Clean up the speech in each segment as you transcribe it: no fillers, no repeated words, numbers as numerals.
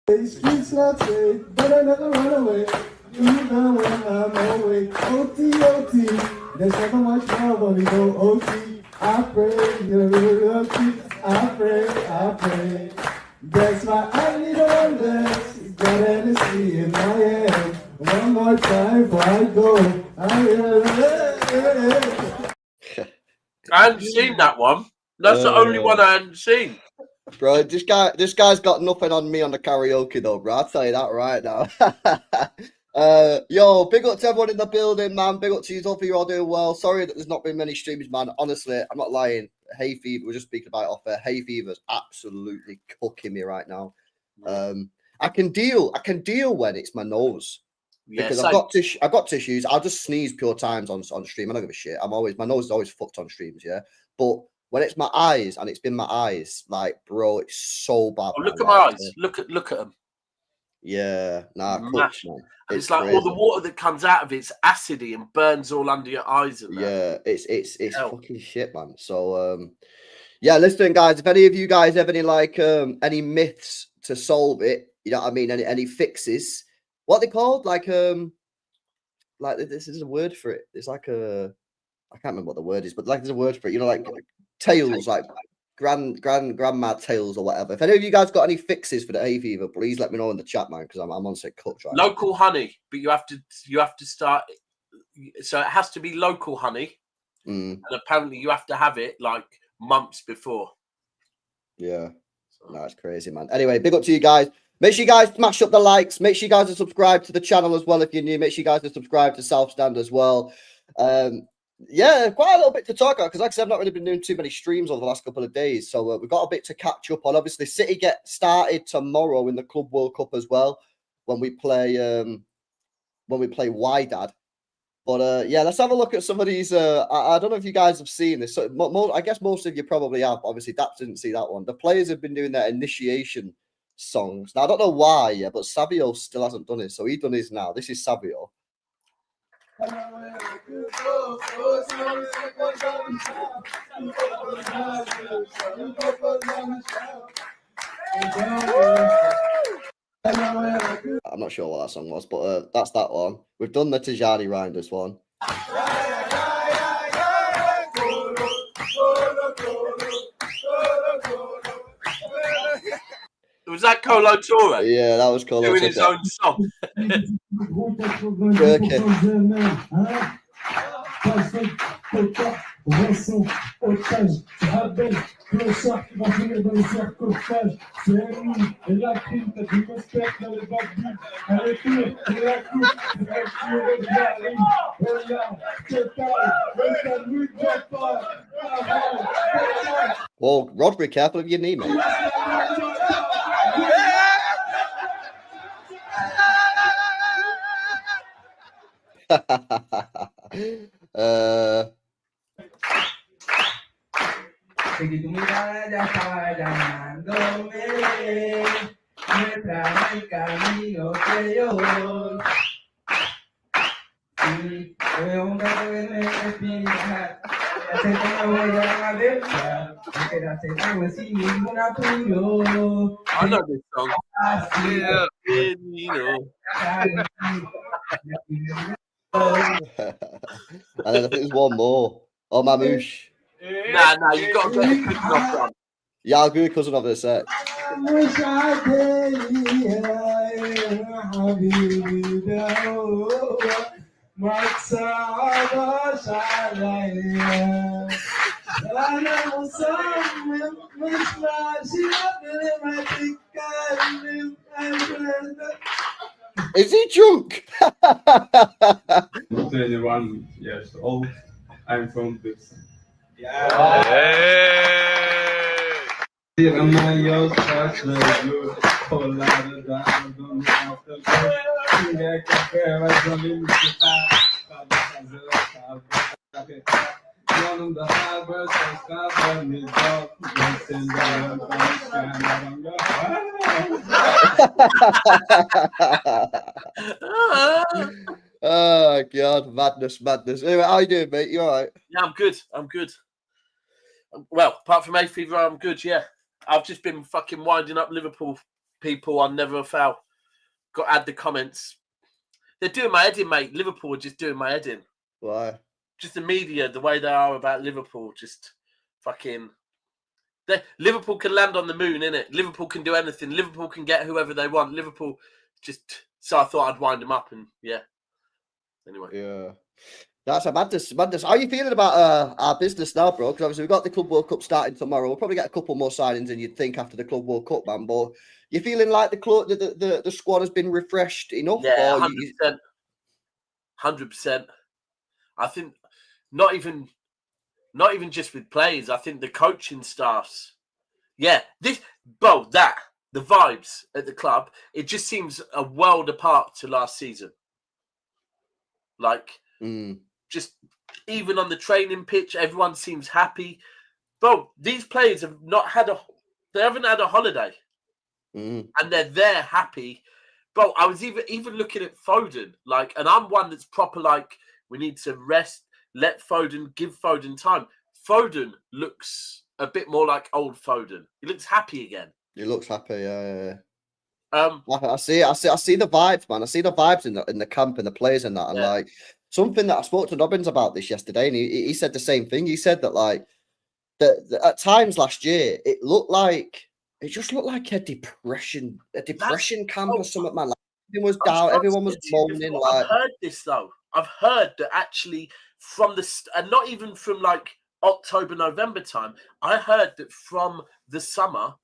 Streets not safe, but I never run away. You know when I'm away. OT, OT. There's never much more when we go OT. I pray, OT. I pray. That's why I need all this. Got Hennessy in my hand. One more time before I go. I hadn't seen that one. That's the only one I hadn't seen. Bro, this guy's got nothing on me on the karaoke though, bro. I'll tell you that right now. Yo, big up to everyone in the building, man. Big up to you, hopefully you're all doing well. Sorry that there's not been many streams, man. Honestly, I'm not lying. Hay fever, we're just speaking about it off there. Hay fever's absolutely cooking me right now. I can deal when it's my nose. Because I've got tissues. I'll just sneeze pure times on stream. I don't give a shit. My nose is always fucked on streams, yeah. But when it's my eyes, and it's been my eyes, like, bro, it's so bad. Oh, look at my eyes. Look at them. Yeah, Cooks, man. It's like crazy. All the water that comes out of it's acidy and burns all under your eyes. And yeah, it's fucking shit, man. So yeah, listen, guys. If any of you guys have any myths to solve it, you know what I mean? Any fixes? What they called? Like this is a word for it. It's like I can't remember what the word is, but like there's a word for it. You know, like tales, like grandma tales or whatever. If any of you guys got any fixes for the hay fever, please let me know in the chat, man, because I'm on sick cuts right local now. Honey, but you have to start. So it has to be local honey, and apparently you have to have it like months before. Yeah, that's crazy, man. Anyway, big up to you guys. Make sure you guys smash up the likes. Make sure you guys are subscribed to the channel as well if you're new. Make sure you guys are subscribed to South Stand as well. Yeah, quite a little bit to talk about because, like I said, I've not really been doing too many streams over the last couple of days. So we've got a bit to catch up on. Obviously, City get started tomorrow in the Club World Cup as well when we play Wydad. But yeah, let's have a look at some of these. I don't know if you guys have seen this. So I guess most of you probably have. Obviously, Daps didn't see that one. The players have been doing their initiation songs. Now, I don't know why, yeah, but Savio still hasn't done it. So he's done his now. This is Savio. I'm not sure what that song was, but that's that one. We've done the Tijani Reinders one. Was that Colo Torre? Yeah, that was Colo doing his own song. Okay. Well, Rodri, careful of your knee, mate. Si tu mirada ya está llamándome, muéstrame el camino que yo voy. Si veo un gato que me respira, ya sé que me voy a alertar, porque la tengo sin ningún apuro. I know this song. And then I think there's one more. Oh, Mamouche. Nah, you got to get the good knock on. Yeah, I'll give a cousin of this set. Is he drunk? 21 years old. I'm from this. Oh God, madness. Anyway, how you doing, mate? You all right? Yeah, I'm good. Well, apart from hay fever, I'm good. Yeah, I've just been fucking winding up Liverpool people on Never a Foul. Got to add the comments. They're doing my head in, mate. Liverpool are just doing my head in. Why? Just the media, the way they are about Liverpool, just fucking. Liverpool can land on the moon, innit? Liverpool can do anything. Liverpool can get whoever they want. Liverpool just. So I thought I'd wind them up, and yeah. Anyway. Yeah. That's a madness. How are you feeling about our business now, bro? Because obviously we've got the Club World Cup starting tomorrow. We'll probably get a couple more signings than you'd think after the Club World Cup, man. But you feeling like the squad has been refreshed enough? Yeah, 100%. 100%. I think not even just with players. I think the coaching staffs. Yeah, the vibes at the club. It just seems a world apart to last season. Like, just even on the training pitch, everyone seems happy. Bro, these players have they haven't had a holiday, and they're there happy. Bro, I was even looking at Foden, like, and I'm one that's proper like, we need to rest, let Foden, give Foden time. Foden looks a bit more like old Foden. He looks happy again. He looks happy, yeah. I see the vibes, man. I see the vibes in the camp and the players and that. And like something that I spoke to Dobbins about this yesterday, and he said the same thing. He said that like that at times last year it just looked like a depression camp or something, man. Like, everyone was down, everyone was moaning. Like, I've heard this though. I've heard that actually from and not even from like October, November time. I heard that from the summer,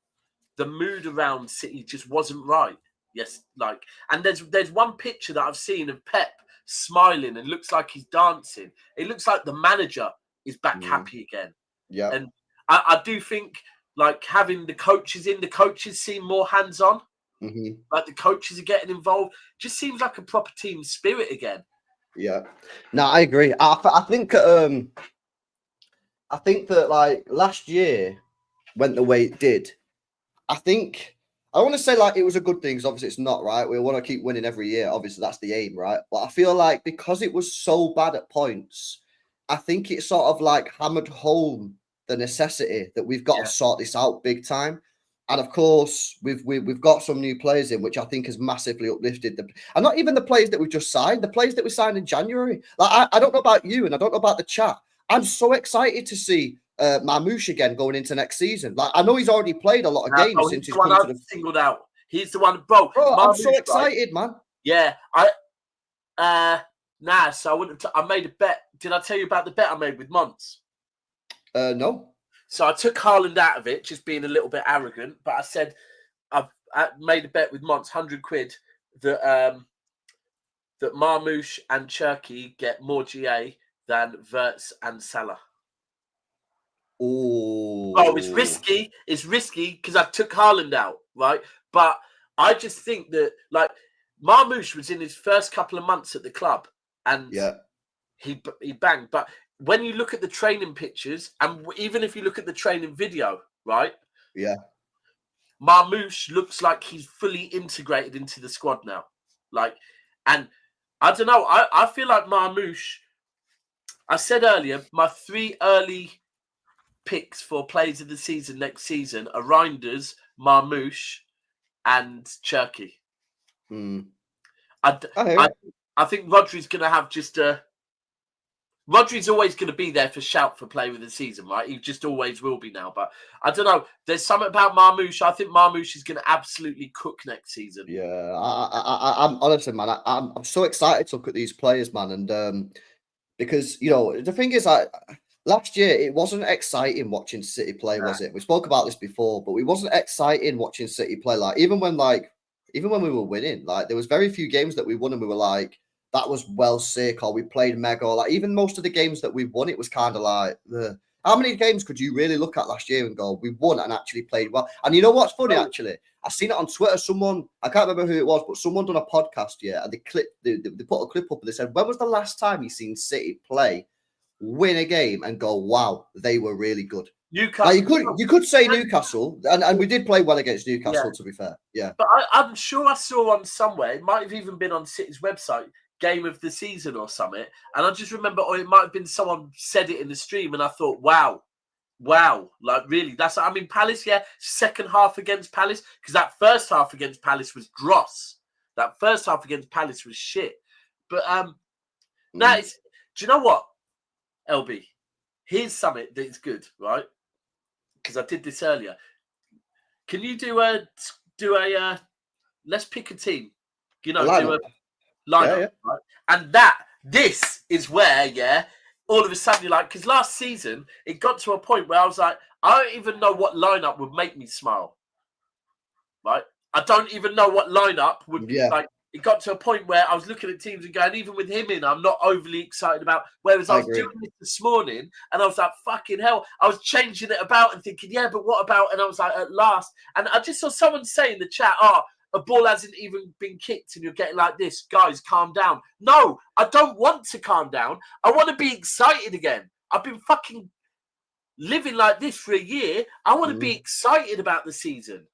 the mood around City just wasn't right. Yes, like, and there's one picture that I've seen of Pep smiling and looks like he's dancing. It looks like the manager is back happy again. Yeah, and I do think like having the coaches seem more hands on. Like the coaches are getting involved. Just seems like a proper team spirit again. Yeah. No, I agree. I think that like last year went the way it did. I want to say like it was a good thing because obviously it's not, right. We want to keep winning every year. Obviously that's the aim, right? But I feel like because it was so bad at points, I think it sort of like hammered home the necessity that we've got to sort this out big time. And of course, we've got some new players in, which I think has massively uplifted and not even the players that we've just signed, the players that we signed in January. Like I don't know about you, and I don't know about the chat. I'm so excited to see Marmoush again going into next season. Like I know he's already played a lot of games since he's come to the singled out. He's the one, bro. I'm so excited, man. Yeah, so I wouldn't. I made a bet. Did I tell you about the bet I made with Mons? No. So I took Haaland out of it, just being a little bit arrogant. But I said I made a bet with Mons, 100 quid, that that Marmoush and Cherky get more GA than Wirtz and Salah. Oh, it's risky. It's risky because I took Haaland out, right? But I just think that like Marmoush was in his first couple of months at the club, and he banged. But when you look at the training pictures, and even if you look at the training video, right? Yeah. Marmoush looks like he's fully integrated into the squad now. Like, and I don't know. I feel like Marmoush. I said earlier, my 3 early picks for players of the season next season are Reinders, Marmoush, and Cherky. I think Rodri's going to have just a. Rodri's always going to be there for shout for player of the season, right? He just always will be now. But I don't know. There's something about Marmoush. I think Marmoush is going to absolutely cook next season. Yeah, I'm honestly, man. I'm so excited to look at these players, man, and because you know the thing is, last year it wasn't exciting watching City play, was it? We spoke about this before, but it wasn't exciting watching City play. Like even when we were winning, like there was very few games that we won and we were like, that was well sick, or we played mega, or like even most of the games that we won, it was kind of like how many games could you really look at last year and go, we won and actually played well? And you know what's funny, actually? I seen it on Twitter. Someone, I can't remember who it was, but someone done a podcast, and they put a clip up and they said, when was the last time you seen City play, win a game and go, wow, they were really good? Newcastle. Like you could say Newcastle, and we did play well against Newcastle, to be fair. Yeah. But I'm sure I saw on somewhere, it might have even been on City's website, game of the season or something. And I just remember, or it might have been someone said it in the stream, and I thought, wow, Wow, like really, Palace, yeah, second half against Palace, because that first half against Palace was dross. That first half against Palace was shit. But now it's, do you know what, LB? Here's something that's good, right? Because I did this earlier. Can you do a let's pick a team, do a lineup, yeah. right? And this is where, yeah, all of a sudden you're like, because last season it got to a point where I was like, I don't even know what lineup would make me smile, right? I don't even know what lineup would like. It got to a point where I was looking at teams and going, even with him in, I'm not overly excited about. Whereas I was doing this morning and I was like, fucking hell. I was changing it about and thinking, yeah, but what about? And I was like, at last. And I just saw someone say in the chat, a ball hasn't even been kicked and you're getting like this. Guys, calm down. No, I don't want to calm down. I want to be excited again. I've been fucking living like this for a year. I want to be excited about the season.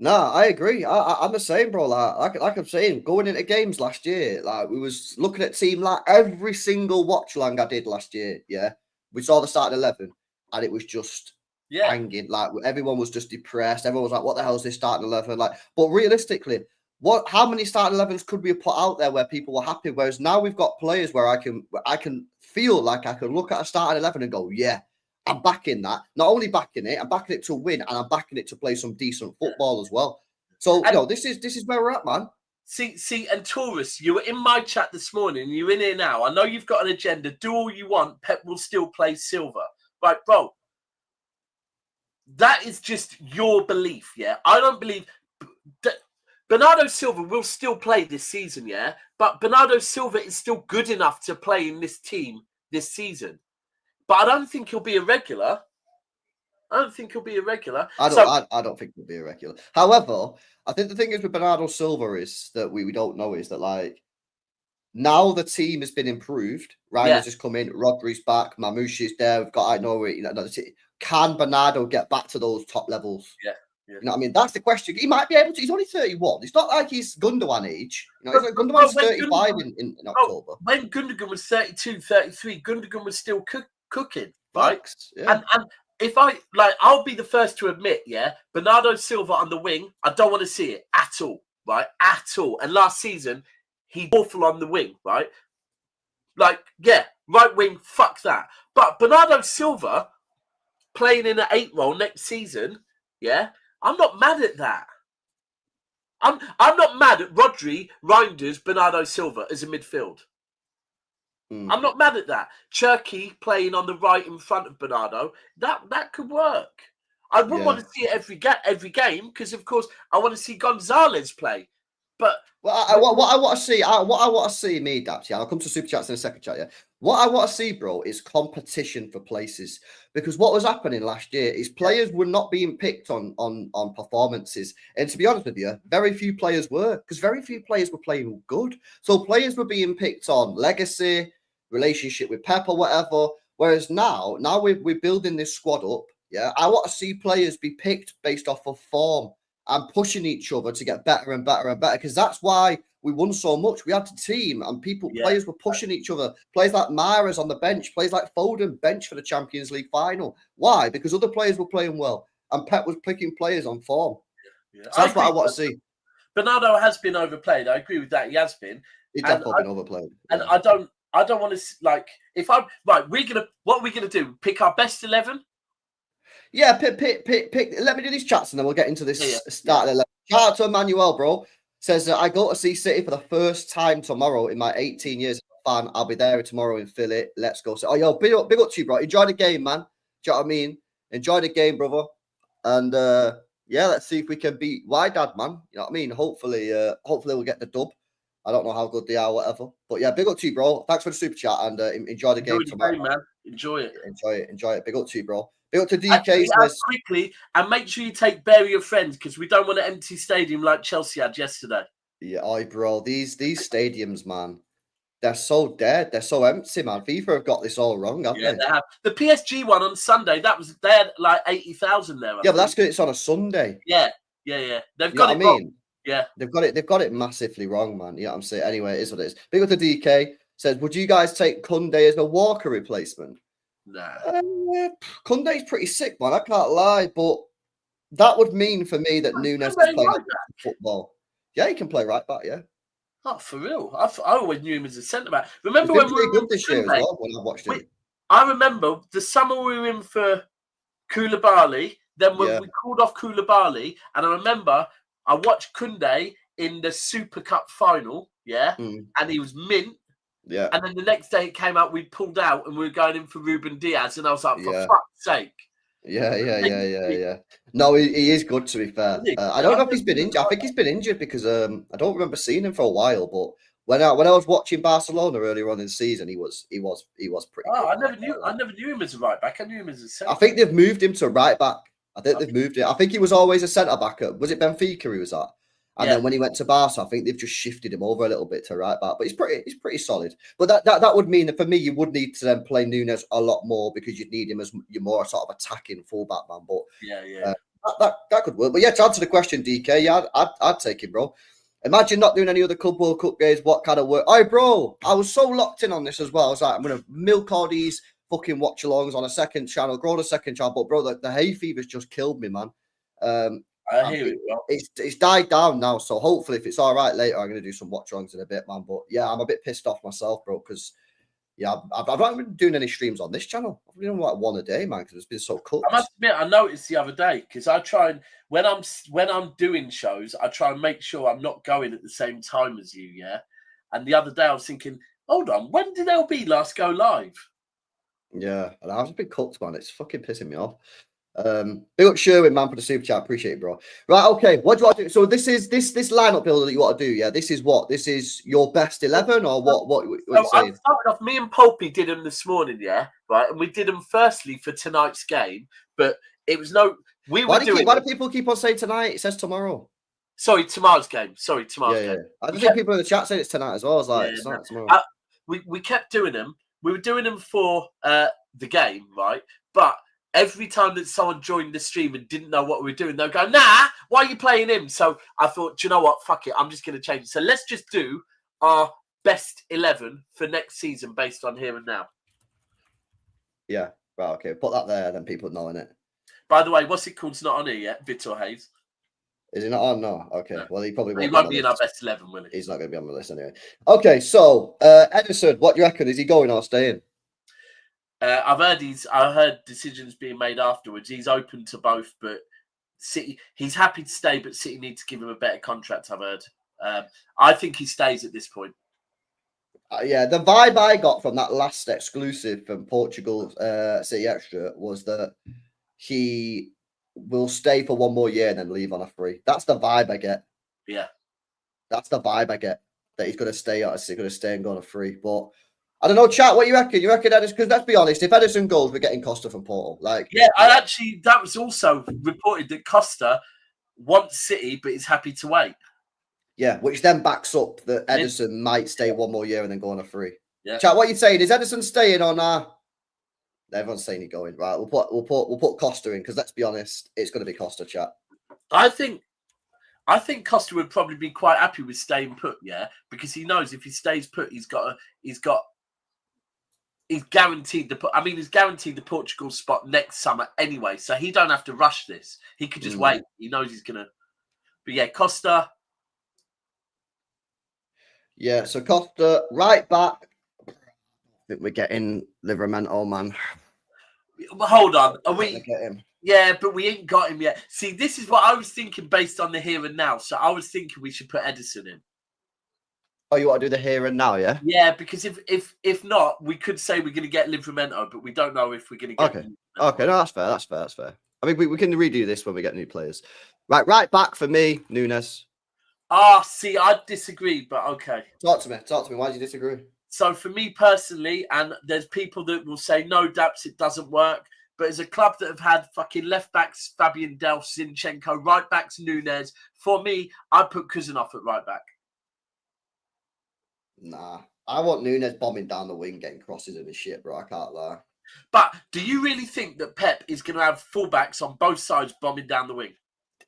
No, I agree. I'm the same, bro. Like I'm saying, going into games last year, like we was looking at team like every single watch along I did last year. Yeah, we saw the starting 11, and it was just hanging. Like everyone was just depressed. Everyone was like, "What the hell is this starting 11?" Like, but realistically, how many starting 11s could we have put out there where people were happy? Whereas now we've got players where I can feel like I can look at a starting 11 and go, "Yeah, I'm backing that." Not only backing it, I'm backing it to win, and I'm backing it to play some decent football as well. So, this is where we're at, man. See, and Taurus, you were in my chat this morning. You're in here now. I know you've got an agenda. Do all you want. Pep will still play Silva, right, bro? That is just your belief, yeah. I don't believe that Bernardo Silva will still play this season, yeah. But Bernardo Silva is still good enough to play in this team this season. But I don't think he'll be a regular. I don't think he'll be a regular. I don't think he'll be a regular. However, I think the thing is with Bernardo Silva is that we don't know is that like now the team has been improved. Ryan just come in, Rodri's back, Mamouchi's there. We've got can Bernardo get back to those top levels? Yeah. You know what I mean? That's the question. He might be able to. He's only 31. It's not like he's Gundogan age. Gundogan's 35 in October. When Gundogan was 32, 33, Gundogan was still cooking, right? Yeah. And if I'll be the first to admit, yeah, Bernardo Silva on the wing, I don't want to see it at all, right? At all. And last season, he's awful on the wing, right? Like, yeah, right wing, fuck that. But Bernardo Silva playing in an 8 role next season, yeah, I'm not mad at that. I'm not mad at Rodri, Reinders, Bernardo Silva as a midfield. I'm not mad at that. Cherky playing on the right in front of Bernardo, that could work. I wouldn't want to see it every game because, of course, I want to see Gonzalez play. But what I want to see, me, Daps, I'll come to super chats in a second, chat. Yeah, what I want to see, bro, is competition for places. Because what was happening last year is players were not being picked on performances, and to be honest with you, very few players were, because very few players were playing good. So players were being picked on legacy, relationship with Pep or whatever. Whereas now we're building this squad up. Yeah, I want to see players be picked based off of form and pushing each other to get better and better and better, because that's why we won so much. We had the team and players were pushing each other. Players like Mahrez on the bench, players like Foden bench for the Champions League final. Why? Because other players were playing well and Pep was picking players on form. Yeah. So that's what I want to see. Bernardo has been overplayed. I agree with that. He has been. He's definitely been overplayed. And I don't want to what are we gonna do? Pick our best 11? Yeah, pick. Let me do these chats and then we'll get into this start. Shout out to Emmanuel, bro. Says, I go to see City for the first time tomorrow in my 18 years as a fan. I'll be there tomorrow in Philly. Let's go. So, big up to you, bro. Enjoy the game, man. Do you know what I mean? Enjoy the game, brother. And let's see if we can beat Wydad, man. You know what I mean? Hopefully we'll get the dub. I don't know how good they are, whatever. But yeah, big up to you, bro. Thanks for the super chat and enjoy the game tomorrow. Game, man. Enjoy it. Enjoy it. Big up to you, bro. Big up to DK. Quickly, and make sure you bury your friends because we don't want an empty stadium like Chelsea had yesterday. Yeah, bro. These stadiums, man, they're so dead. They're so empty, man. FIFA have got this all wrong, haven't they? They have. The PSG one on Sunday, they had like 80,000 there. But that's because it's on a Sunday. Yeah. They've got it wrong. Yeah. They've got it massively wrong, man. You know what I'm saying? Anyway, it is what it is. Big up to DK. Says, would you guys take Kunde as a Walker replacement? Nah. Yeah, Kunde's pretty sick, man. I can't lie, but that would mean for me that Nunes Kunde is playing right back? football. Yeah, he can play right back. Yeah, Oh, for real? I always knew him as a centre back. he's Remember been when we pretty were good in this year as Kunde? well. When I watched him, I remember the summer we were in for Koulibaly. Then when Yeah. we called off Koulibaly, and I remember I watched Kunde in the Super Cup final. Yeah, and he was mint. Yeah. And then the next day it came out, we pulled out and we were going in for Ruben Diaz. And I was like, for fuck's sake. Yeah. No, he is good, to be fair. I don't know if he's been injured. I think he's been injured because I don't remember seeing him for a while. But when I was watching Barcelona earlier on in the season, he was pretty good. I never knew him as a right back. I knew him as a centre. I think they've moved him to right back. I think they've moved it. I think he was always a centre back. Was it Benfica he was at? And then when he went to Barca, I think they've just shifted him over a little bit to right back. But he's pretty solid. But that would mean that for me, you would need to then play Nunes a lot more because you'd need him as your more sort of attacking fullback man. But that could work. But yeah, to answer the question, DK, yeah, I'd take him, bro. Imagine not doing any other Club World Cup games. What kind of work? Oh, bro, I was so locked in on this as well. I was like, I'm gonna milk all these fucking watch-alongs on a second channel, grow on a second channel. But bro, the hay fever's just killed me, man. I hear it, bro. It's died down now, so hopefully, if it's all right later, I'm going to do some watch-alongs in a bit, man. But yeah, I'm a bit pissed off myself, bro, because I've not been doing any streams on this channel. I've been doing like one a day, man, because it's been so cooked. I must admit, I noticed the other day because I try and when I'm doing shows, I try and make sure I'm not going at the same time as you, yeah. And the other day, I was thinking, hold on, when did LB last go live? Yeah, and I was a bit cooked, man. It's fucking pissing me off. Big up Sherwin, man, for the super chat. Appreciate it, bro. Right, okay. What do you want to do? So this is this lineup builder that you want to do, yeah? This is what? This is your best 11 or what you saying? I started off, me and Pulpy did them this morning, yeah? Right, and we did them firstly for tonight's game, but it was why do people keep on saying tonight? It says tomorrow. Sorry, tomorrow's game. Game. I just think people in the chat say it's tonight as well. I was like, it's not tomorrow. We kept doing them. We were doing them for the game, right? But every time that someone joined the stream and didn't know what we were doing, they'll go, nah, why are you playing him? So I thought, do you know what? Fuck it. I'm just going to change it. So let's just do our best 11 for next season based on here and now. Yeah. Right. Okay. Put that there, then people know it. By the way, what's it called? It's not on here yet. Vitor Hayes. Is he not on? No. Okay. No. Well, he probably won't. He won't be in our best 11, will he? He's not going to be on the list anyway. Okay. So, Edison, what do you reckon? Is he going or staying? I heard decisions being made afterwards. He's open to both, but City, he's happy to stay, but City need to give him a better contract, I've heard. I think he stays at this point. Yeah, the vibe I got from that last exclusive from Portugal City Extra was that he will stay for one more year and then leave on a free. That's the vibe I get. Yeah. That's the vibe I get, that he's going to stay and go on a free. But I don't know, chat, what you reckon? You reckon Edison? Because let's be honest, if Edison goes, we're getting Costa from Porto. That was also reported that Costa wants City, but is happy to wait. Yeah, which then backs up that Edison might stay one more year and then go on a free. Yeah. Chat, what are you saying? Is Edison staying or nah? Everyone's saying he's going. Right, we'll put Costa in because let's be honest, it's going to be Costa, chat. I think Costa would probably be quite happy with staying put, yeah, because he knows if he stays put, he's guaranteed the Portugal spot next summer anyway, so he don't have to rush this. He could just wait. He knows he's gonna. But yeah, Costa. Yeah, so Costa right back. I think we're getting Livramento, man. Hold on, are we? Get him. Yeah, but we ain't got him yet. See, this is what I was thinking based on the here and now. So I was thinking we should put Edison in. Oh, you want to do the here and now, yeah? Yeah, because if not, we could say we're going to get Livramento, but we don't know if we're going to get. Okay, no, that's fair. I mean, we can redo this when we get new players. Right back for me, Nunes. See, I disagree, but okay. Talk to me. Why do you disagree? So for me personally, and there's people that will say, no, Daps, it doesn't work. But as a club that have had fucking left backs, Fabian Delph, Zinchenko, right backs, Nunes, for me, I'd put Kuznetsov at right back. Nah, I want Nunes bombing down the wing, getting crosses and his shit, bro. I can't lie. But do you really think that Pep is going to have fullbacks on both sides bombing down the wing?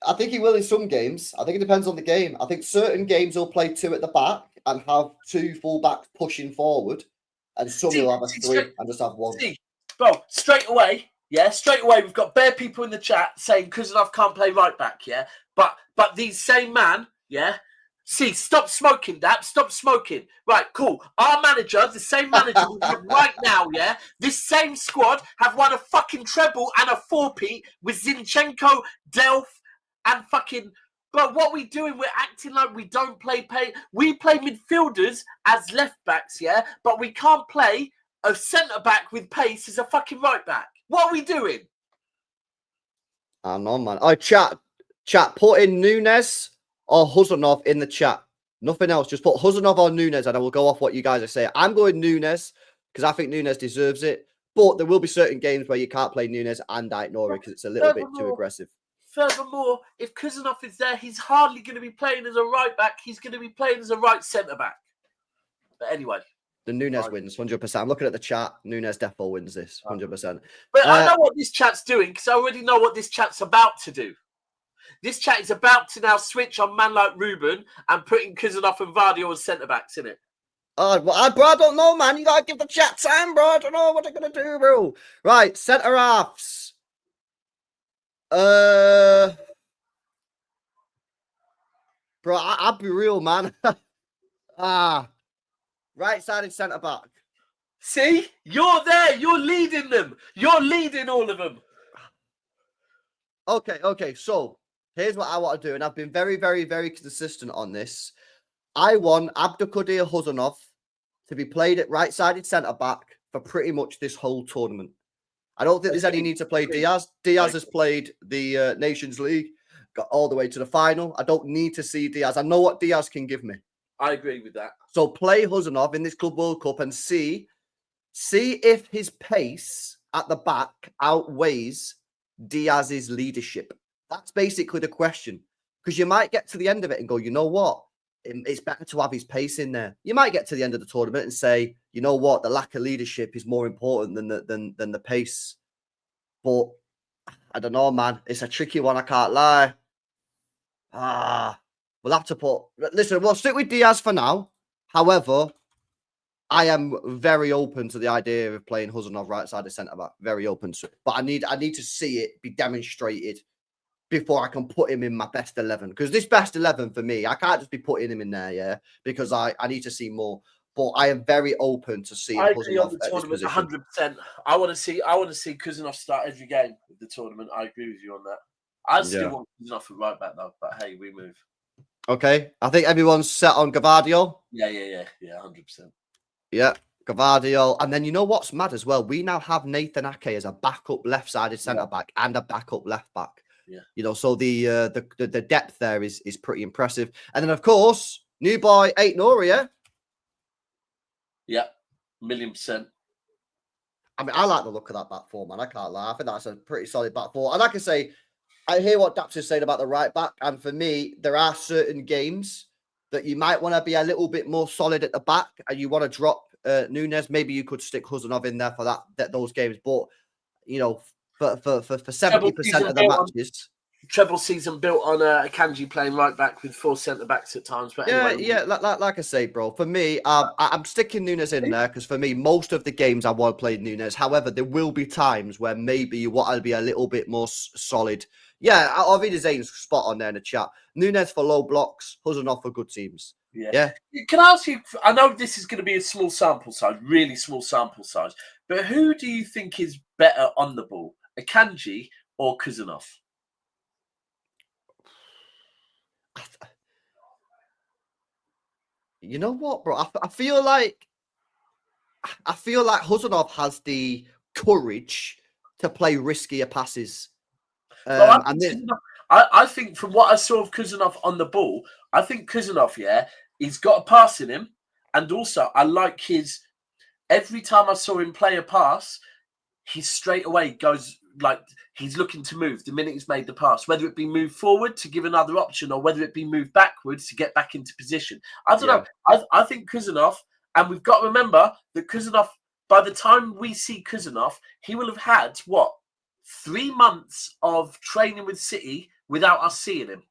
I think he will in some games. I think it depends on the game. I think certain games he'll play two at the back and have two fullbacks pushing forward, and some he'll have a three and just have one. Bro, straight away, we've got bare people in the chat saying Kuzanov can't play right back, yeah? But these same man, yeah? See, stop smoking, Dap. Stop smoking. Right, cool. Our manager, the same manager we have right now, yeah? This same squad have won a fucking treble and a four-peat with Zinchenko, Delph, and fucking... But what we doing, we're acting like we don't play... We play midfielders as left-backs, yeah? But we can't play a centre-back with pace as a fucking right-back. What are we doing? I know, man. Oh, chat, put in Nunes or Huzanov in the chat. Nothing else. Just put Huzanov or Nunes and I will go off what you guys are saying. I'm going Nunes because I think Nunes deserves it. But there will be certain games where you can't play Nunes and Aït-Nouri because it's a little bit too aggressive. Furthermore, if Kuzanov is there, he's hardly going to be playing as a right-back. He's going to be playing as a right centre-back. But anyway. The Nunes wins, 100%. I'm looking at the chat. Nunes defo wins this, 100%. But I know what this chat's doing because I already know what this chat's about to do. This chat is about to now switch on man like Ruben and putting Kuzanov and Vardy as centre-backs, innit? Oh, well, bro, I don't know, man. You got to give the chat time, bro. I don't know what they're going to do, bro. Right, centre-halves. Bro, I'll be real, man. Right-sided centre-back. See? You're there. You're leading them. You're leading all of them. Okay. So, here's what I want to do. And I've been very, very, very consistent on this. I want Abdulkadir Huzanov to be played at right-sided centre-back for pretty much this whole tournament. I don't think there's any need to play Diaz. Diaz has played the Nations League, got all the way to the final. I don't need to see Diaz. I know what Diaz can give me. I agree with that. So play Huzanov in this Club World Cup and see if his pace at the back outweighs Diaz's leadership. That's basically the question. Because you might get to the end of it and go, you know what? It's better to have his pace in there. You might get to the end of the tournament and say, you know what? The lack of leadership is more important than the pace. But I don't know, man. It's a tricky one. I can't lie. We'll have to put... Listen, we'll stick with Diaz for now. However, I am very open to the idea of playing Huzanov right side of centre back. Very open to it. But I need to see it be demonstrated before I can put him in my best 11. Because this best 11 for me, I can't just be putting him in there, yeah, because I need to see more. But I am very open to seeing Huzanov at this position. 100%. I want to see Kuzanov start every game of the tournament. I agree with you on that. I still want Kuzanov for right back though, but hey, we move. Okay, I think everyone's set on Gvardiol. Yeah, 100%. Yeah, Gvardiol. And then you know what's mad as well? We now have Nathan Ake as a backup left-sided centre-back and a backup left-back. Yeah. You know, so the depth there is pretty impressive. And then, of course, new boy, Aït-Nouri, yeah? Yeah, 1,000,000%. I mean, I like the look of that back four, man. I can't lie. I think that's a pretty solid back four. And like I say, I hear what Daps is saying about the right back. And for me, there are certain games that you might want to be a little bit more solid at the back and you want to drop Nunes. Maybe you could stick Huzanov in there for those games. But, you know, for 70% of the matches... Treble season built on Akanji playing right back with 4 centre-backs at times. But anyway, like I say, bro, for me, I'm sticking Nunes in there because for me, most of the games I want to play Nunes. However, there will be times where maybe you want to be a little bit more solid. Yeah, Ovid Zane's spot on there in the chat. Nunes for low blocks, Huzanov for good teams. Yeah. Can I ask you, I know this is going to be a small sample size, really small sample size, but who do you think is better on the ball, Akanji or Kuzanov? You know what, bro? I feel like Huzanov has the courage to play riskier passes. I think from what I saw of Kuzanov on the ball, I think Kuzanov, he's got a pass in him. And also, I like his... Every time I saw him play a pass, he straight away goes... Like, he's looking to move the minute he's made the pass, whether it be move forward to give another option or whether it be move backwards to get back into position. I don't know. I think Kuzanov, and we've got to remember that Kuzanov, by the time we see Kuzanov, he will have had, 3 months of training with City without us seeing him.